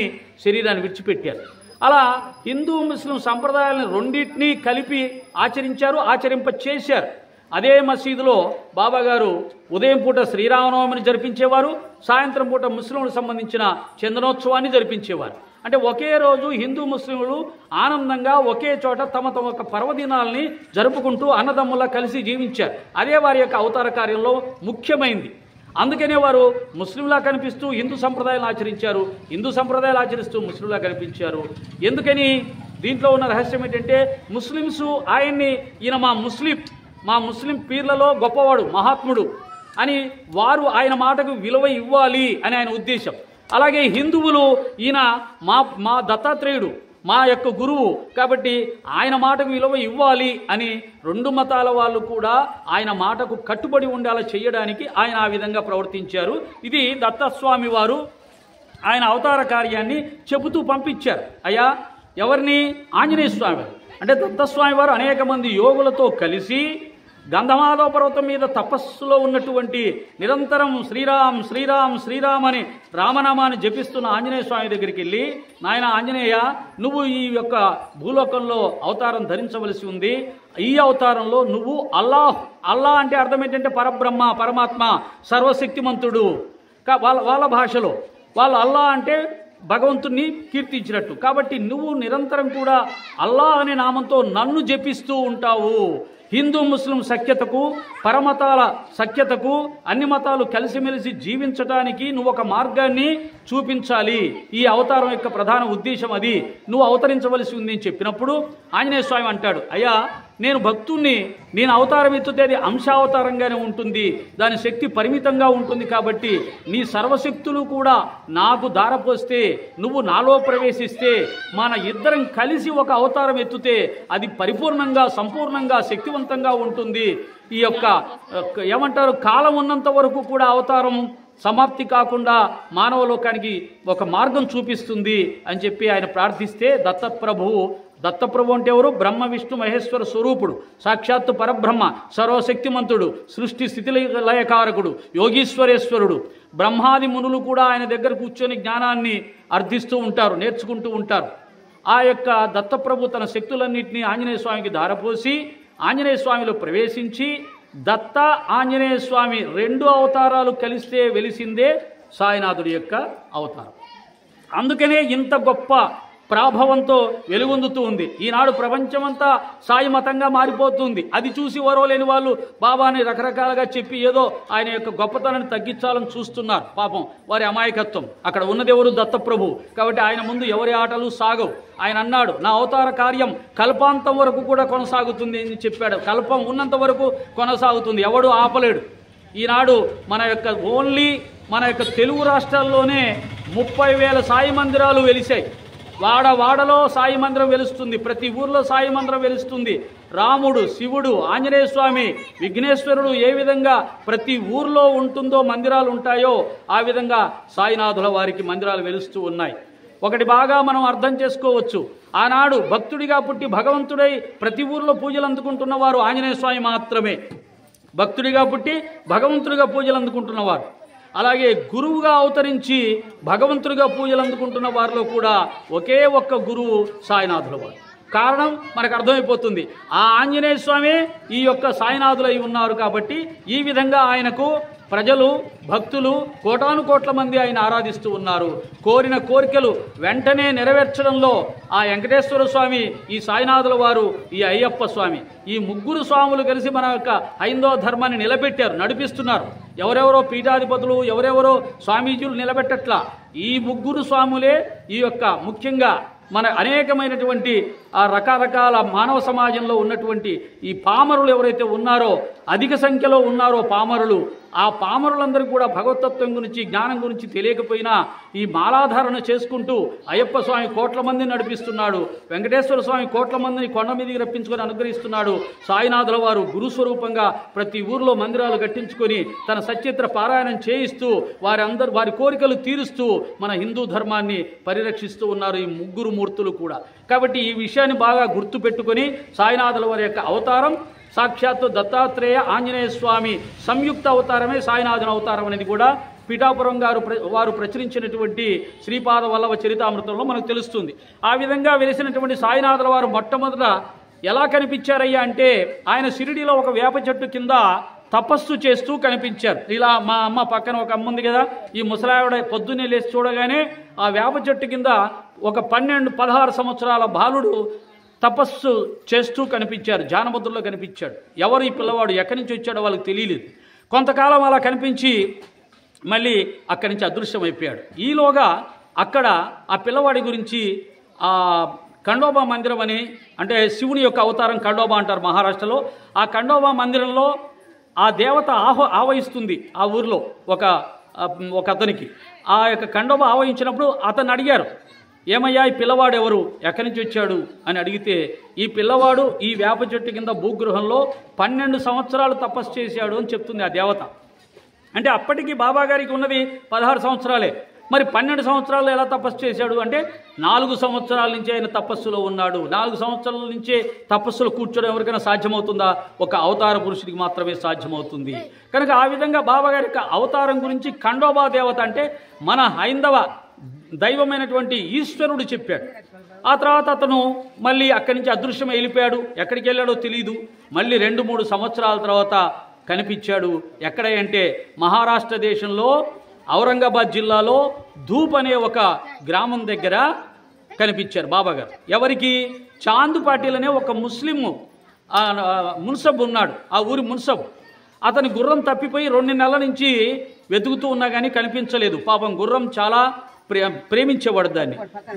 శరీరాన్ని విడిచిపెట్టారు. అలా హిందూ ముస్లిం సంప్రదాయాలను రెండింటినీ కలిపి ఆచరించారు, ఆచరింప చేశారు. అదే మసీదులో బాబా గారు ఉదయం పూట శ్రీరామనవమిని జరిపించేవారు, సాయంత్రం పూట ముస్లింలకు సంబంధించిన చందనోత్సవాన్ని జరిపించేవారు. అంటే ఒకే రోజు హిందూ ముస్లింలు ఆనందంగా ఒకే చోట తమ తమ యొక్క పర్వదినాల్ని జరుపుకుంటూ అన్నదమ్ములా కలిసి జీవించారు. అదే వారి యొక్క అవతార కార్యంలో ముఖ్యమైంది. అందుకనే వారు ముస్లింలా కనిపిస్తూ హిందూ సంప్రదాయాలు ఆచరించారు, హిందూ సంప్రదాయాలు ఆచరిస్తూ ముస్లింలా కనిపించారు. ఎందుకని? దీంట్లో ఉన్న రహస్యం ఏంటంటే, ముస్లిమ్స్ ఆయన్ని, ఈయన మా ముస్లిం పీర్లలో గొప్పవాడు, మహాత్ముడు అని వారు ఆయన మాటకు విలువ ఇవ్వాలి అని ఆయన ఉద్దేశం. అలాగే హిందువులు ఈయన మా దత్తాత్రేయుడు, మా యొక్క గురువు, కాబట్టి ఆయన మాటకు విలువ ఇవ్వాలి అని 2 మతాల వాళ్ళు కూడా ఆయన మాటకు కట్టుబడి ఉండాలా చేయడానికి ఆయన ఆ విధంగా ప్రవర్తించారు. ఇది దత్తస్వామి వారు ఆయన అవతార కార్యాన్ని చెబుతూ పంపించారు. అయ్యా, ఎవరిని? ఆంజనేయ స్వామి. అంటే దత్తస్వామి వారు అనేక మంది యోగులతో కలిసి గంధమాధవ పర్వతం మీద తపస్సులో ఉన్నటువంటి, నిరంతరం శ్రీరామ్ శ్రీరామ్ శ్రీరామ్ అని రామనామాన్ని జపిస్తున్న ఆంజనేయ స్వామి దగ్గరికి వెళ్ళి, నాయన ఆంజనేయ, నువ్వు ఈ యొక్క భూలోకంలో అవతారం ధరించవలసి ఉంది. ఈ అవతారంలో నువ్వు అల్లా అంటే అర్థం ఏంటంటే పరబ్రహ్మ, పరమాత్మ, సర్వశక్తిమంతుడు. వాళ్ళ భాషలో వాళ్ళు అల్లా అంటే భగవంతుణ్ణి కీర్తించినట్టు. కాబట్టి నువ్వు నిరంతరం కూడా అల్లా అనే నామంతో నన్ను జపిస్తూ ఉంటావు. హిందూ ముస్లిం సఖ్యతకు, పరమతాల సఖ్యతకు, అన్ని మతాలు కలిసిమెలిసి జీవించడానికి నువ్వు ఒక మార్గాన్ని చూపించాలి. ఈ అవతారం యొక్క ప్రధాన ఉద్దేశం అది. నువ్వు అవతరించవలసి ఉంది అని చెప్పినప్పుడు ఆంజనేయ స్వామి అంటాడు, అయ్యా, నేను భక్తుణ్ణి, నేను అవతారం ఎత్తుతే అది అంశావతారంగానే ఉంటుంది, దాని శక్తి పరిమితంగా ఉంటుంది. కాబట్టి నీ సర్వశక్తులు కూడా నాకు దారపోస్తే, నువ్వు నాలో ప్రవేశిస్తే, మన ఇద్దరం కలిసి ఒక అవతారం ఎత్తుతే అది పరిపూర్ణంగా, సంపూర్ణంగా, శక్తివంతంగా ఉంటుంది. ఈ యొక్క ఏమంటారు, కాలం ఉన్నంత వరకు కూడా అవతారం సమాప్తి కాకుండా మానవ లోకానికి ఒక మార్గం చూపిస్తుంది అని చెప్పి ఆయన ప్రార్థిస్తే దత్తప్రభు అంటే ఎవరు? బ్రహ్మ విష్ణు మహేశ్వర స్వరూపుడు, సాక్షాత్తు పరబ్రహ్మ, సర్వశక్తిమంతుడు, సృష్టి స్థితి లయకారకుడు, యోగీశ్వరేశ్వరుడు. బ్రహ్మాది మునులు కూడా ఆయన దగ్గర కూర్చొని జ్ఞానాన్ని అర్థిస్తూ ఉంటారు, నేర్చుకుంటూ ఉంటారు. ఆ యొక్క దత్తప్రభు తన శక్తులన్నింటినీ ఆంజనేయ స్వామికి ధారపోసి ఆంజనేయ స్వామిలో ప్రవేశించి దత్త ఆంజనేయ స్వామి 2 అవతారాలు కలిస్తే వెలిసిందే సాయినాథుడి యొక్క అవతారం. అందుకనే ఇంత గొప్ప ప్రాభవంతో వెలుగొందుతూ ఉంది. ఈనాడు ప్రపంచమంతా సాయి మతంగా మారిపోతుంది. అది చూసి ఓరవలేని వాళ్ళు బాబాని రకరకాలుగా చెప్పి ఏదో ఆయన యొక్క గొప్పతనాన్ని తగ్గించాలని చూస్తున్నారు. పాపం వారి అమాయకత్వం. అక్కడ ఉన్నది ఎవరు? దత్తప్రభు. కాబట్టి ఆయన ముందు ఎవరి ఆటలు సాగవు. ఆయన అన్నాడు, నా అవతార కార్యం కల్పాంతం వరకు కూడా కొనసాగుతుంది అని చెప్పాడు. కల్పం ఉన్నంత వరకు కొనసాగుతుంది, ఎవడు ఆపలేడు. ఈనాడు మన యొక్క తెలుగు రాష్ట్రాల్లోనే 30,000 సాయి మందిరాలు వెలిశాయి. వాడలో సాయి మందిరం వెలుస్తుంది, ప్రతి ఊర్లో సాయి మందిరం వెలుస్తుంది. రాముడు, శివుడు, ఆంజనేయ స్వామి, విఘ్నేశ్వరుడు ఏ విధంగా ప్రతి ఊర్లో ఉంటుందో మందిరాలు ఉంటాయో ఆ విధంగా సాయినాథుల వారికి మందిరాలు వెలుస్తూ ఉన్నాయి. ఒకటి బాగా మనం అర్థం చేసుకోవచ్చు. ఆనాడు భక్తుడిగా పుట్టి భగవంతుడై ప్రతి ఊర్లో పూజలు అందుకుంటున్నవారు ఆంజనేయ స్వామి మాత్రమే. భక్తుడిగా పుట్టి భగవంతుడిగా పూజలు అందుకుంటున్నవారు. అలాగే గురువుగా అవతరించి భగవంతుడిగా పూజలు అందుకుంటున్న వారిలో కూడా ఒకే ఒక్క గురువు సాయినాథుల వారు. కారణం మనకు అర్థమైపోతుంది. ఆ ఆంజనేయ స్వామి ఈ యొక్క సాయినాథులై ఉన్నారు కాబట్టి ఈ విధంగా ఆయనకు ప్రజలు, భక్తులు కోటాను కోట్ల మంది ఆయన ఆరాధిస్తూ ఉన్నారు. కోరిన కోరికలు వెంటనే నెరవేర్చడంలో ఆ వెంకటేశ్వర స్వామి, ఈ సాయినాథుల వారు, ఈ అయ్యప్ప స్వామి, ఈ 3 స్వాములు కలిసి మన యొక్క హైందవ ధర్మాన్ని నిలబెట్టారు, నడిపిస్తున్నారు. ఎవరెవరో పీఠాధిపతులు, ఎవరెవరో స్వామీజీలు నిలబెట్టట్లా. ఈ 3 స్వాములే ఈ యొక్క ముఖ్యంగా మన అనేకమైనటువంటి ఆ రకరకాల మానవ సమాజంలో ఉన్నటువంటి ఈ పామరులు ఎవరైతే ఉన్నారో, అధిక సంఖ్యలో ఉన్నారో పామరులు, ఆ పామరులందరూ కూడా భగవతత్వం గురించి, జ్ఞానం గురించి తెలియకపోయినా ఈ మాలాధారణ చేసుకుంటూ అయ్యప్ప స్వామి కోట్ల మందిని నడిపిస్తున్నాడు. వెంకటేశ్వర స్వామి కోట్ల మందిని కొండ మీదకి రప్పించుకొని అనుగ్రహిస్తున్నాడు. సాయినాథుల వారు గురుస్వరూపంగా ప్రతి ఊర్లో మందిరాలు కట్టించుకొని తన సచిత్ర పారాయణం చేయిస్తూ వారి కోరికలు తీరుస్తూ మన హిందూ ధర్మాన్ని పరిరక్షిస్తూ ఉన్నారు ఈ 3 మూర్తులు కూడా. కాబట్టి ఈ విషయాన్ని బాగా గుర్తు పెట్టుకొని సాయినాథుల వారి యొక్క అవతారం సాక్షాత్తు దత్తాత్రేయ ఆంజనేయ స్వామి సంయుక్త అవతారమే సాయినాథుని అవతారం అనేది కూడా పీఠాపురం వారు ప్రచురించినటువంటి శ్రీపాద వల్లభ చరితామృతంలో మనకు తెలుస్తుంది. ఆ విధంగా వెలిసినటువంటి సాయినాథుల వారు మొట్టమొదట ఎలా కనిపించారయ్యా అంటే, ఆయన షిరిడీలో ఒక వేప చెట్టు కింద తపస్సు చేస్తూ కనిపించారు. ఇలా మా అమ్మ పక్కన ఒక అమ్మ ఉంది కదా, ఈ ముసలావిడ పొద్దున్నే లేచి చూడగానే ఆ వేప చెట్టు కింద ఒక 12-16 సంవత్సరాల బాలుడు తపస్సు చేస్తూ కనిపించారు. జానముద్రలో కనిపించాడు. ఎవరు ఈ పిల్లవాడు, ఎక్కడి నుంచి వచ్చాడో వాళ్ళకి తెలియలేదు. కొంతకాలం అలా కనిపించి మళ్ళీ అక్కడి నుంచి అదృశ్యమైపోయాడు. ఈలోగా అక్కడ ఆ పిల్లవాడి గురించి ఖండోబా మందిరం అని, అంటే శివుని యొక్క అవతారం ఖండోబా అంటారు మహారాష్ట్రలో. ఆ ఖండోబా మందిరంలో ఆ దేవత ఆవహిస్తుంది ఆ ఊరిలో ఒక అతనికి. ఆ యొక్క ఖండోబా ఆవహించినప్పుడు అతను అడిగారు, ఏమయ్యా ఈ పిల్లవాడు ఎవరు, ఎక్కడి నుంచి వచ్చాడు అని అడిగితే, ఈ పిల్లవాడు ఈ వేప చెట్టు కింద భూగృహంలో 12 సంవత్సరాలు తపస్సు చేశాడు అని చెప్తుంది ఆ దేవత. అంటే అప్పటికి బాబా గారికి ఉన్నది 16 సంవత్సరాలే. మరి 12 సంవత్సరాలు ఎలా తపస్సు చేశాడు అంటే, 4 సంవత్సరాల నుంచి ఆయన తపస్సులో ఉన్నాడు. 4 సంవత్సరాల నుంచే తపస్సులో కూర్చోడం ఎవరికైనా సాధ్యమవుతుందా? ఒక అవతార పురుషుడికి మాత్రమే సాధ్యమవుతుంది. కనుక ఆ విధంగా బాబా గారి యొక్క అవతారం గురించి ఖండోబా దేవత అంటే మన హైందవ దైవమైనటువంటి ఈశ్వరుడు చెప్పాడు. ఆ తర్వాత అతను మళ్ళీ అక్కడి నుంచి అదృశ్యం వెళ్ళిపోయాడు. ఎక్కడికి వెళ్ళాడో తెలియదు. మళ్ళీ 2-3 సంవత్సరాల తర్వాత కనిపించాడు. ఎక్కడ అంటే మహారాష్ట్ర దేశంలో ఔరంగాబాద్ జిల్లాలో ధూప్ అనే ఒక గ్రామం దగ్గర కనిపించారు బాబాగారు. ఎవరికి? చాంద్ పాటిల్ అనే ఒక ముస్లిం మున్సబ్ ఉన్నాడు, ఆ ఊరి మున్సబ్. అతని గుర్రం తప్పిపోయి 2 నెలల నుంచి వెతుకుతూ ఉన్నా కానీ కనిపించలేదు. పాపం గుర్రం చాలా ప్రేమించేవాడు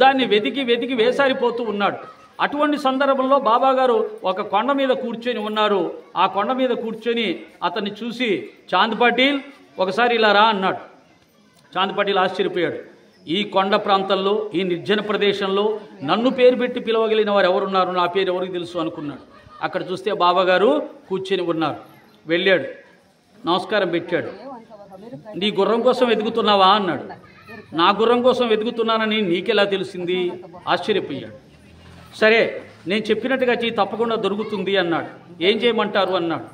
దాన్ని వెతికి వేసారిపోతూ ఉన్నాడు. అటువంటి సందర్భంలో బాబాగారు ఒక కొండ మీద కూర్చొని ఉన్నారు. ఆ కొండ మీద కూర్చొని అతన్ని చూసి, చాంద్ పాటిల్ ఒకసారి ఇలా రా అన్నాడు. చాంద్ పాటిల్ ఆశ్చర్యపోయాడు. ఈ కొండ ప్రాంతంలో, ఈ నిర్జన ప్రదేశంలో నన్ను పేరు పెట్టి పిలవగలిగిన వారు ఎవరున్నారు, నా పేరు ఎవరికి తెలుసు అనుకున్నాడు. అక్కడ చూస్తే బాబాగారు కూర్చొని ఉన్నారు. వెళ్ళాడు, నమస్కారం పెట్టాడు. నీ గుర్రం కోసం వెతుకుతున్నావా అన్నాడు. నా గుర్రం కోసం వెతుకుతున్నానని నీకెలా తెలిసింది? ఆశ్చర్యపోయాడు. సరే నేను చెప్పినట్టుగా చెయ్యి, తప్పకుండా దొరుకుతుంది అన్నాడు. ఏం చేయమంటారు అన్నాడు.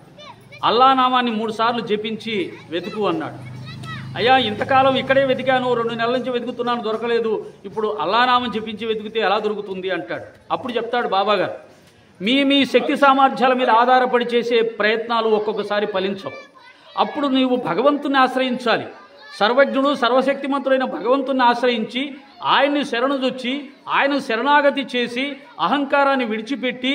అల్లా నామాన్ని 3 సార్లు జపించి వెతుకు అన్నాడు. అయ్యా ఇంతకాలం ఇక్కడే వెతికాను, 2 నెలల నుంచి వెతుకుతున్నాను, దొరకలేదు, ఇప్పుడు అల్లా నామం జపించి వెతికితే ఎలా దొరుకుతుంది అంటాడు. అప్పుడు చెప్తాడు బాబాగారు, మీ శక్తి సామర్థ్యాల మీద ఆధారపడి చేసే ప్రయత్నాలు ఒక్కొక్కసారి ఫలించవు. అప్పుడు నీవు భగవంతుని ఆశ్రయించాలి. సర్వజ్ఞుడు సర్వశక్తిమంతుడైన భగవంతుని ఆశ్రయించి ఆయన్ని శరణుదొచ్చి ఆయన శరణాగతి చేసి అహంకారాన్ని విడిచిపెట్టి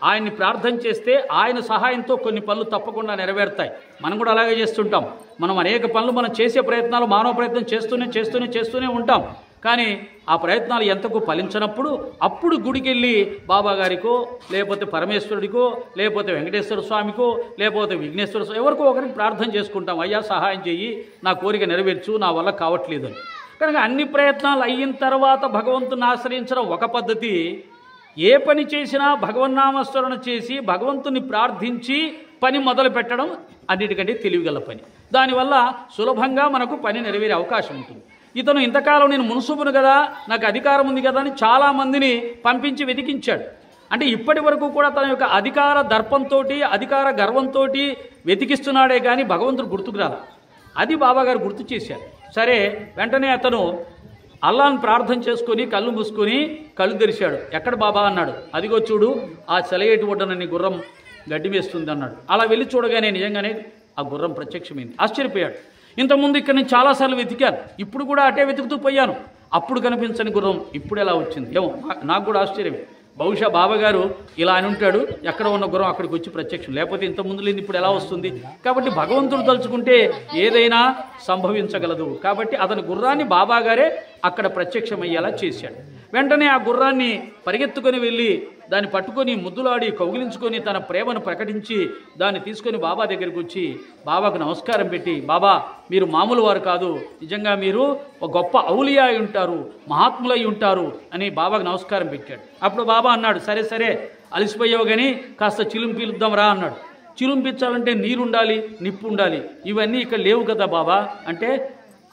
ఆయన్ని ప్రార్థన చేస్తే ఆయన సహాయంతో కొన్ని పనులు తప్పకుండా నెరవేరుతాయి. మనం కూడా అలాగే చేస్తుంటాం. మనం అనేక పనులు మనం చేసే ప్రయత్నాలు మానవ ప్రయత్నం చేస్తూనే ఉంటాం. కానీ ఆ ప్రయత్నాలు ఎంతకు ఫలించినప్పుడు అప్పుడు గుడికెళ్ళి బాబా గారికో లేకపోతే పరమేశ్వరుడికో లేకపోతే వెంకటేశ్వర స్వామికో లేకపోతే విఘ్నేశ్వర స్వామి ఎవరికో ఒకరికి ప్రార్థన చేసుకుంటాం. అయ్యా సహాయం చెయ్యి, నా కోరిక నెరవేర్చు, నా వల్ల కావట్లేదు అని. కనుక అన్ని ప్రయత్నాలు అయిన తర్వాత భగవంతుని ఆశ్రయించడం ఒక పద్ధతి. ఏ పని చేసినా భగవన్నామస్మరణ చేసి భగవంతుని ప్రార్థించి పని మొదలు పెట్టడం అన్నిటికంటే తెలివిగల పని. దానివల్ల సులభంగా మనకు పని నెరవేరే అవకాశం ఉంటుంది. ఇతను ఇంతకాలం నేను మున్సుబును కదా, నాకు అధికారం ఉంది కదా అని చాలామందిని పంపించి వెతికించాడు. అంటే ఇప్పటి వరకు కూడా తన యొక్క అధికార దర్పంతో అధికార గర్వంతో వెతికిస్తున్నాడే కానీ భగవంతుడు గుర్తుకు రాల. అది బాబాగారు గుర్తు చేశారు. సరే వెంటనే అతను అల్లాను ప్రార్థన చేసుకొని కళ్ళు మూసుకొని కళ్ళు తెరిచాడు. ఎక్కడ బాబా అన్నాడు. అదిగో చూడు ఆ సెలయేటి ఒడ్డున నీ గుర్రం గడ్డి వేస్తుంది అన్నాడు. అలా వెళ్ళి చూడగానే నిజంగానే ఆ గుర్రం ప్రత్యక్షమైంది. ఆశ్చర్యపోయాడు. ఇంతకుముందు ఇక్కడ నేను చాలాసార్లు వెతికాను, ఇప్పుడు కూడా అటే వెతుకుతూ పోయాను, అప్పుడు కనిపించని గుర్రం ఇప్పుడు ఎలా వచ్చింది? ఏమో నాకు కూడా ఆశ్చర్యమే. బహుశా బాబాగారు ఇలా అని ఉంటాడు, ఎక్కడ ఉన్న గుర్రం అక్కడికి వచ్చి ప్రత్యక్షం, లేకపోతే ఇంత ముందు లేని ఇప్పుడు ఎలా వస్తుంది? కాబట్టి భగవంతుడు తలుచుకుంటే ఏదైనా సంభవించగలదు. కాబట్టి అతని గుర్రాన్ని బాబాగారే అక్కడ ప్రత్యక్షమయ్యేలా చేశాడు. వెంటనే ఆ గుర్రాన్ని పరిగెత్తుకొని వెళ్ళి దాన్ని పట్టుకొని ముద్దులాడి కౌగిలించుకొని తన ప్రేమను ప్రకటించి దాన్ని తీసుకొని బాబా దగ్గరికి వచ్చి బాబాకు నమస్కారం పెట్టి, బాబా మీరు మామూలు వారు కాదు, నిజంగా మీరు ఒక గొప్ప ఔలియా అయి ఉంటారు, మహాత్ములై ఉంటారు అని బాబాకు నమస్కారం పెట్టాడు. అప్పుడు బాబా అన్నాడు, సరే సరే అలసిపోయావు కానీ కాస్త చిలుంపిలుద్దాం రా అన్నాడు. చిలుంపించాలంటే నీరుండాలి, నిప్పు ఉండాలి, ఇవన్నీ ఇక్కడ లేవు కదా బాబా అంటే,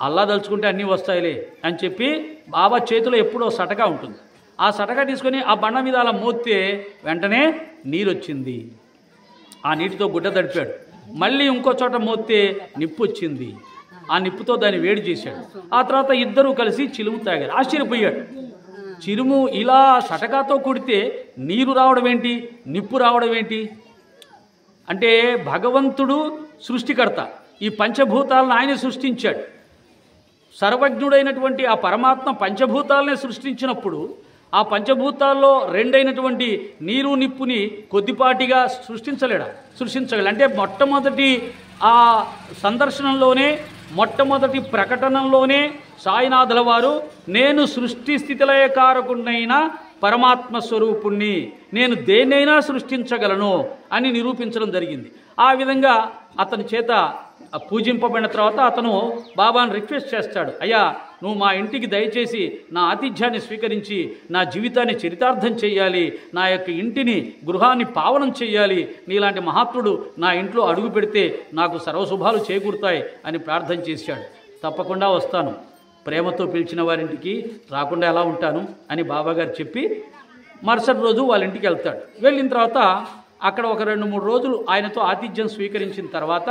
అల్లా దలుచుకుంటే అన్నీ వస్తాయిలే అని చెప్పి బాబా చేతిలో ఎప్పుడో సటకా ఉంటుంది. ఆ సటకా తీసుకొని ఆ బండ మీద అలా మోస్తే వెంటనే నీరు వచ్చింది. ఆ నీటితో గుడ్డ తడిపాడు. మళ్ళీ ఇంకో చోట మోస్తే నిప్పు వచ్చింది. ఆ నిప్పుతో దాన్ని వేడి చేశాడు. ఆ తర్వాత ఇద్దరూ కలిసి చిలుము తాగారు. ఆశ్చర్యపోయాడు. చిలుము ఇలా సటకాతో కొడితే నీరు రావడం ఏంటి, నిప్పు రావడం ఏంటి అంటే, భగవంతుడు సృష్టికర్త, ఈ పంచభూతాలను ఆయన సృష్టించాడు. సర్వజ్ఞుడైనటువంటి ఆ పరమాత్మ పంచభూతాలనే సృష్టించినప్పుడు ఆ పంచభూతాల్లో రెండైనటువంటి నీరు నిప్పుని కొద్దిపాటిగా సృష్టించగలడు. అంటే మొట్టమొదటి ఆ సందర్శనంలోనే మొట్టమొదటి ప్రకటనలోనే సాయినాథుల వారు నేను సృష్టి స్థితిలయకారకుడినైన పరమాత్మ స్వరూపుణ్ణి, నేను దేన్నైనా సృష్టించగలను అని నిరూపించడం జరిగింది. ఆ విధంగా అతని చేత పూజింపబడిన తర్వాత అతను బాబాను రిక్వెస్ట్ చేస్తాడు, అయ్యా నువ్వు మా ఇంటికి దయచేసి నా ఆతిథ్యాన్ని స్వీకరించి నా జీవితాన్ని చరితార్థం చేయాలి, నా యొక్క ఇంటిని గృహాన్ని పావనం చేయాలి, నీలాంటి మహాత్ముడు నా ఇంట్లో అడుగు పెడితే నాకు సర్వశుభాలు చేకూరుతాయి అని ప్రార్థన చేశాడు. తప్పకుండా వస్తాను, ప్రేమతో పిలిచిన వారింటికి రాకుండా ఎలా ఉంటాను అని బాబాగారు చెప్పి మరుసటి రోజు వాళ్ళ ఇంటికి వెళ్తాడు. వెళ్ళిన తర్వాత అక్కడ ఒక 2-3 రోజులు ఆయనతో ఆతిథ్యం స్వీకరించిన తర్వాత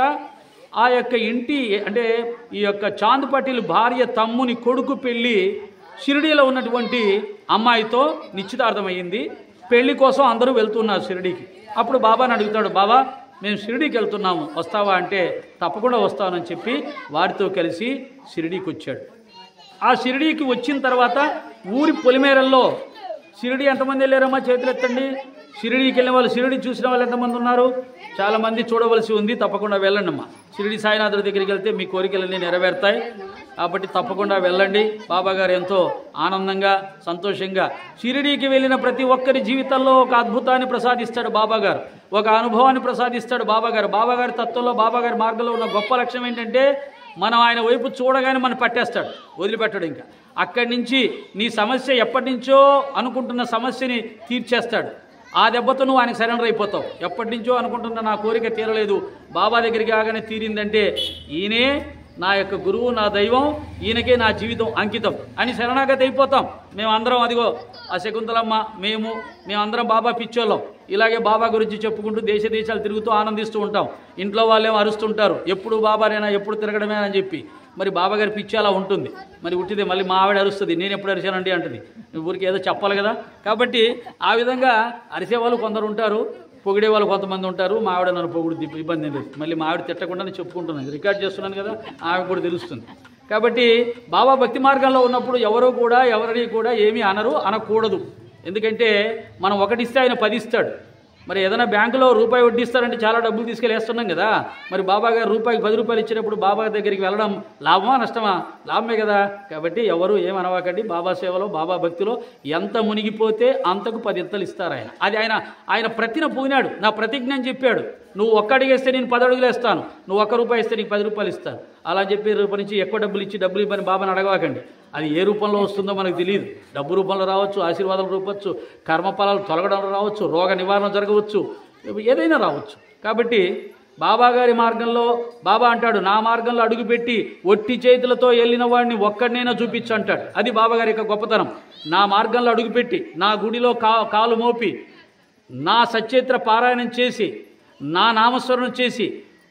ఆ యొక్క ఇంటి అంటే ఈ యొక్క చాంద్ పటేల్ భార్య తమ్ముని కొడుకు పెళ్ళి షిరిడీలో ఉన్నటువంటి అమ్మాయితో నిశ్చితార్థమయ్యింది. పెళ్లి కోసం అందరూ వెళ్తున్నారు షిరిడీకి. అప్పుడు బాబాని అడుగుతాడు, బాబా మేము షిరిడీకి వెళ్తున్నాము వస్తావా అంటే, తప్పకుండా వస్తానని చెప్పి వారితో కలిసి షిరిడీకి వచ్చాడు. ఆ షిరిడీకి వచ్చిన తర్వాత ఊరి పొలిమేరల్లో షిరిడీ ఎంతమంది వెళ్ళారమ్మా చేతులు ఎత్తండి. షిరిడీకి వెళ్ళిన వాళ్ళు, షిరిడీ చూసిన వాళ్ళు ఎంతమంది ఉన్నారు? చాలామంది చూడవలసి ఉంది. తప్పకుండా వెళ్ళండి అమ్మా. షిరిడీ సాయినాథుడి దగ్గరికి వెళ్తే మీ కోరికలన్నీ నెరవేరుతాయి. కాబట్టి తప్పకుండా వెళ్ళండి. బాబాగారు ఎంతో ఆనందంగా సంతోషంగా షిరిడీకి వెళ్ళిన ప్రతి ఒక్కరి జీవితంలో ఒక అద్భుతాన్ని ప్రసాదిస్తాడు బాబాగారు, ఒక అనుభవాన్ని ప్రసాదిస్తాడు బాబాగారు. బాబాగారి తత్వంలో బాబాగారి మార్గంలో ఉన్న గొప్ప లక్ష్యం ఏంటంటే, మనం ఆయన వైపు చూడగానే మనం పట్టేస్తాడు, వదిలిపెట్టాడు. ఇంకా అక్కడి నుంచి నీ సమస్య ఎప్పటి నుంచో అనుకుంటున్న సమస్యని తీర్చేస్తాడు. ఆ దెబ్బతో నువ్వు ఆయనకు సరెండర్ అయిపోతావు. ఎప్పటి నుంచో అనుకుంటున్న నా కోరిక తీరలేదు, బాబా దగ్గరికి ఆగానే తీరిందంటే ఈయనే నా యొక్క గురువు, నా దైవం, ఈయనకే నా జీవితం అంకితం అని శరణాగతి అయిపోతాం. మేమందరం అదిగో ఆ శకుంతలమ్మ, మేమందరం బాబా పిచ్చోళ్ళం. ఇలాగే బాబా గురించి చెప్పుకుంటూ దేశాలు తిరుగుతూ ఆనందిస్తూ ఉంటాం. ఇంట్లో వాళ్ళేమో అరుస్తుంటారు, ఎప్పుడు బాబానేనా, ఎప్పుడు తిరగడమేనా అని చెప్పి. మరి బాబాగారి పిచ్చి అలా ఉంటుంది. మరి ఉట్టిదే మళ్ళీ మా ఆవిడ అరుస్తుంది, నేను ఎప్పుడు అరిశానండి అంటుంది. ఊరికి ఏదో చెప్పాలి కదా. కాబట్టి ఆ విధంగా అరిసేవాళ్ళు కొందరు ఉంటారు, పొగిడే వాళ్ళు కొంతమంది ఉంటారు. మా ఆవిడ నన్ను పొగుడు ఇబ్బంది లేదు, మళ్ళీ మా ఆవిడ తిట్టకుండా నేను చెప్పుకుంటున్నాను, రికార్డ్ చేస్తున్నాను కదా, ఆవిడ కూడా తెలుస్తుంది. కాబట్టి బాబా భక్తి మార్గంలో ఉన్నప్పుడు ఎవరు కూడా ఎవరిని కూడా ఏమీ అనకూడదు. ఎందుకంటే మనం ఒకటిస్తే ఆయన 10 ఇస్తాడు. మరి ఏదైనా బ్యాంకులో రూపాయి వడ్డీ ఇస్తారంటే చాలా డబ్బులు తీసుకెళ్ళేస్తున్నాం కదా. మరి బాబా గారు రూపాయికి 10 రూపాయలు ఇచ్చినప్పుడు బాబా దగ్గరికి వెళ్ళడం లాభమా నష్టమా? లాభమే కదా. కాబట్టి ఎవరు ఏమనవాకండి. బాబా సేవలో, బాబా భక్తిలో ఎంత మునిగిపోతే అంతకు 10 ఇంతలు ఇస్తారు ఆయన. అది ఆయన ప్రతిన పోయినాడు. నా ప్రతిజ్ఞ అని చెప్పాడు, నువ్వు 1 అడుగేస్తే నేను 10 అడుగులు వేస్తాను, నువ్వు 1 రూపాయి ఇస్తే నీకు 10 రూపాయలు ఇస్తాను. అలా చెప్పి రూపాయి నుంచి ఎక్కువ డబ్బులు ఇవ్వని బాబాని అడగవాకండి. అది ఏ రూపంలో వస్తుందో మనకు తెలియదు. డబ్బు రూపంలో రావచ్చు, ఆశీర్వాదాలు రూపొచ్చు, కర్మఫలాలు తొలగడంలో రావచ్చు, రోగ నివారణ జరగవచ్చు, ఏదైనా రావచ్చు. కాబట్టి బాబా గారి మార్గంలో బాబా అంటాడు, నా మార్గంలో అడుగుపెట్టి ఒట్టి చేతులతో వెళ్ళిన వాడిని ఒక్కడినైనా చూపించు అంటాడు. అది బాబా గారి యొక్క గొప్పతనం. నా మార్గంలో అడుగుపెట్టి, నా గుడిలో కాలు మోపి, నా సచరిత్ర పారాయణం చేసి, నా నామస్మరణం చేసి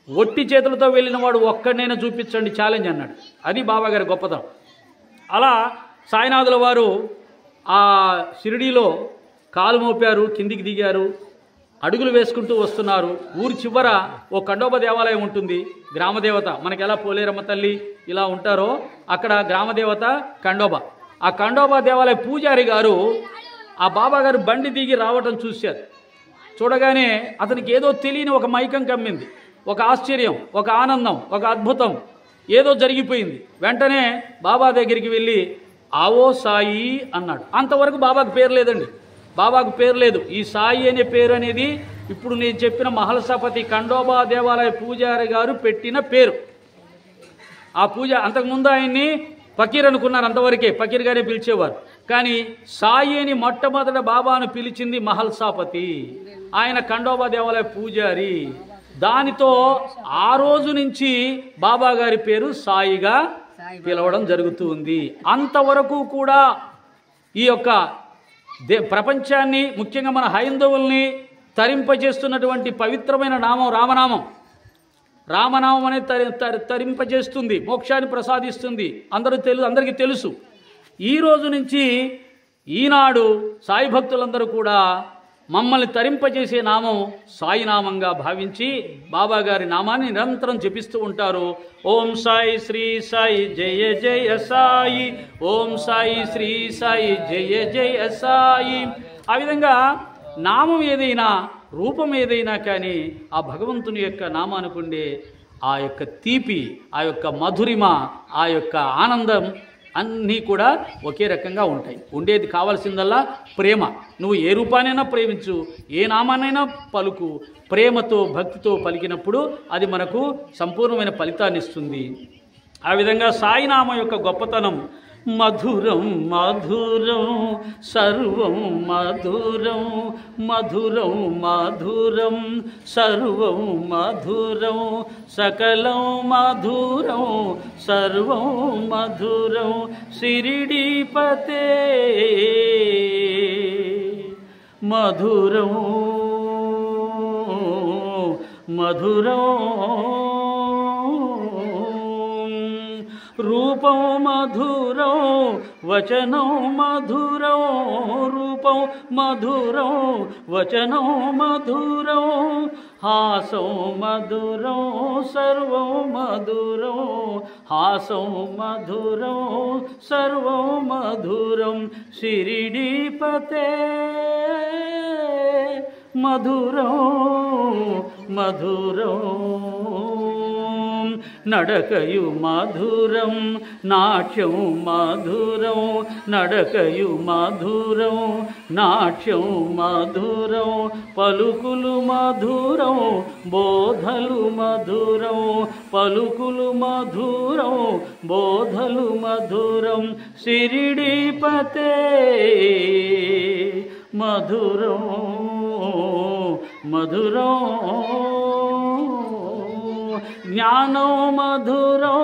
ఒట్టి చేతులతో వెళ్ళిన వాడు ఒక్కడినైనా చూపించండి, ఛాలెంజ్ అన్నాడు. అది బాబా గారి గొప్పతనం. అలా సాయినాథుల వారు ఆ షిరిడీలో కాలు మోపారు, కిందికి దిగారు, అడుగులు వేసుకుంటూ వస్తున్నారు. ఊరి చివర ఓ ఖండోబా దేవాలయం ఉంటుంది, గ్రామదేవత. మనకి ఎలా పోలేరమ్మ తల్లి ఇలా ఉంటారో అక్కడ గ్రామదేవత ఖండోబా. ఆ ఖండోబా దేవాలయ పూజారి గారు ఆ బాబా గారు బండి దిగి రావటం చూశారు. చూడగానే అతనికి ఏదో తెలియని ఒక మైకం కమ్మింది, ఒక ఆశ్చర్యం, ఒక ఆనందం, ఒక అద్భుతం ఏదో జరిగిపోయింది. వెంటనే బాబా దగ్గరికి వెళ్ళి ఆవో సాయి అన్నాడు. అంతవరకు బాబాకు పేరు లేదండి, బాబాకు పేరు లేదు. ఈ సాయి అనే పేరు అనేది ఇప్పుడు నేను చెప్పిన మహల్సాపతి ఖండోబా దేవాలయ పూజారి గారు పెట్టిన పేరు. ఆ పూజ అంతకుముందు ఆయన్ని ఫకీర్ అనుకున్నారు, అంతవరకే ఫకీర్గానే పిలిచేవారు. కానీ సాయి అని మొట్టమొదట బాబాను పిలిచింది మహల్సాపతి, ఆయన ఖండోబా దేవాలయ పూజారి. దానితో ఆ రోజు నుంచి బాబా గారి పేరు సాయిగా పిలవడం జరుగుతుంది. అంతవరకు కూడా ఈ యొక్క ప్రపంచాన్ని, ముఖ్యంగా మన హైందవుల్ని తరింపజేస్తున్నటువంటి పవిత్రమైన నామం రామనామం. రామనామం అనేది తరింపజేస్తుంది, మోక్షాన్ని ప్రసాదిస్తుంది, అందరికీ తెలుసు. ఈ రోజు నుంచి ఈనాడు సాయి భక్తులందరూ కూడా మమ్మల్ని తరింపజేసే నామం సాయినామంగా భావించి బాబా గారి నామాన్ని నిరంతరం జపిస్తూ ఉంటారు. ఓం సాయి శ్రీ సాయి జయ జయ సాయి, ఓం సాయి శ్రీ సాయి జయ జయ సాయి. ఆ విధంగా నామం ఏదైనా, రూపం ఏదైనా కానీ ఆ భగవంతుని యొక్క నామానికి ఉండే ఆ యొక్క తీపి, ఆ యొక్క మధురిమ, ఆ యొక్క ఆనందం అన్నీ కూడా ఒకే రకంగా ఉంటాయి. ఉండేది కావాల్సిందల్లా ప్రేమ. నువ్వు ఏ రూపానైనా ప్రేమించు, ఏ నామానైనా పలుకు. ప్రేమతో, భక్తితో పలికినప్పుడు అది మనకు సంపూర్ణమైన ఫలితాన్ని ఇస్తుంది. ఆ విధంగా సాయినామం యొక్క గొప్పతనం మధురం మధురం సర్వం మధురం, మధురం మధురం సర్వం మధురం, సకలం మధురం సర్వం మధురం, షిరిడీపతే మధురం మధురం, రూపం మధురం వచనం మధురం, రూపం మధురం వచనం మధురం, హాసం మధురం సర్వం మధురం, హాసం మధురం సర్వం మధురం, షిరిడీపతే మధురం మధురం, నడకయు మధురం నాట్యం మధురం, నడకయు మధురం నాట్యం మధురం, పలుకులు మధురం బోధలు మధురం, పలుకులు మధురం బోధలు మధురం, షిరిడీపతే మధురం మధురం, జ్ఞానో మధురో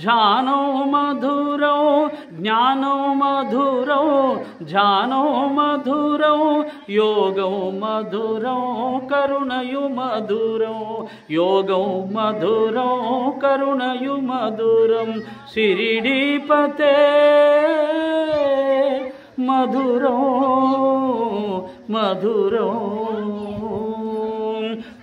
ధ్యానో మధురో జ్ఞానో మధురో ధ్యానో మధురో యోగం మధురో కరుణయు మధురో యోగం మధురో కరుణయు మధురం శిరిడీపతే మధురో మధురో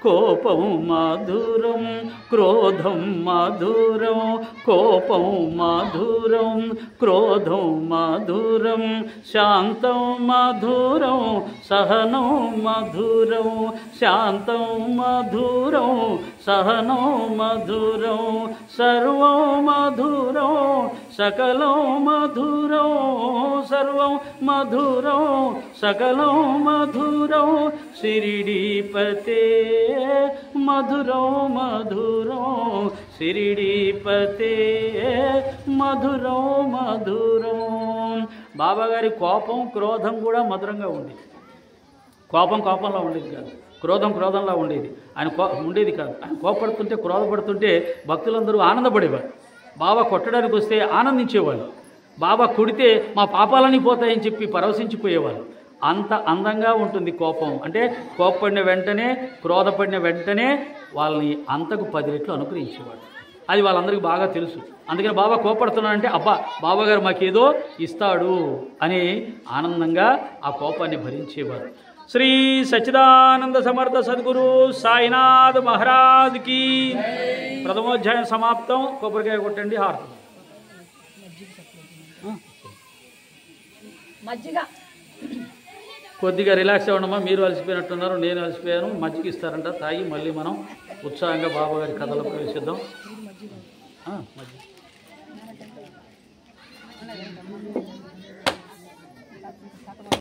కోపం మధురం క్రోధం మధురం కోపం మధురం క్రోధం మధురం శాంతం మధురం సహనం మధురం శాంతం మధురం సహనం మధురం సర్వం మధురం సకలం మధురం సర్వం మధురం సకలం మధురం షిరిడీపతే మధురం మధురం షిరిడీపతే మధురం మధురం. బాబాగారి కోపం క్రోధం కూడా మధురంగా ఉండేది. కోపం కోపంలో ఉండేది కాదు, క్రోధం క్రోధంలా ఉండేది. ఆయన ఉండేది కాదు. ఆయన కోపడుతుంటే క్రోధపడుతుంటే భక్తులందరూ ఆనందపడేవారు. బాబా కొట్టడానికి వస్తే ఆనందించేవాళ్ళు. బాబా కొడితే మా పాపాలని పోతాయని చెప్పి పరవశించిపోయేవాళ్ళు. అంత అందంగా ఉంటుంది కోపం. అంటే కోపపడిన వెంటనే క్రోధపడిన వెంటనే వాళ్ళని అంతకు 10 రెట్లు అనుగ్రహించేవాడు. అది వాళ్ళందరికీ బాగా తెలుసు. అందుకని బాబా కోపడుతున్నాడంటే అబ్బా బాబాగారు మాకేదో ఇస్తాడు అని ఆనందంగా ఆ కోపాన్ని భరించేవారు. శ్రీ సచ్చిదానంద సమర్థ సద్గురు సాయినాథ్ మహారాజ్ కి ప్రథమోధ్యాయం సమాప్తం. కొబ్బరికాయ కొట్టండి, హారతి. మజ్జిగ కొద్దిగా రిలాక్స్ అవ్వడమా, మీరు అలసిపోయినట్టున్నారు, నేను అలసిపోయాను. మజ్జిగ ఇస్తారంట, తాగి మళ్ళీ మనం ఉత్సాహంగా బాబాగారి కథలో ప్రవేశిద్దాం. మజ్జిగ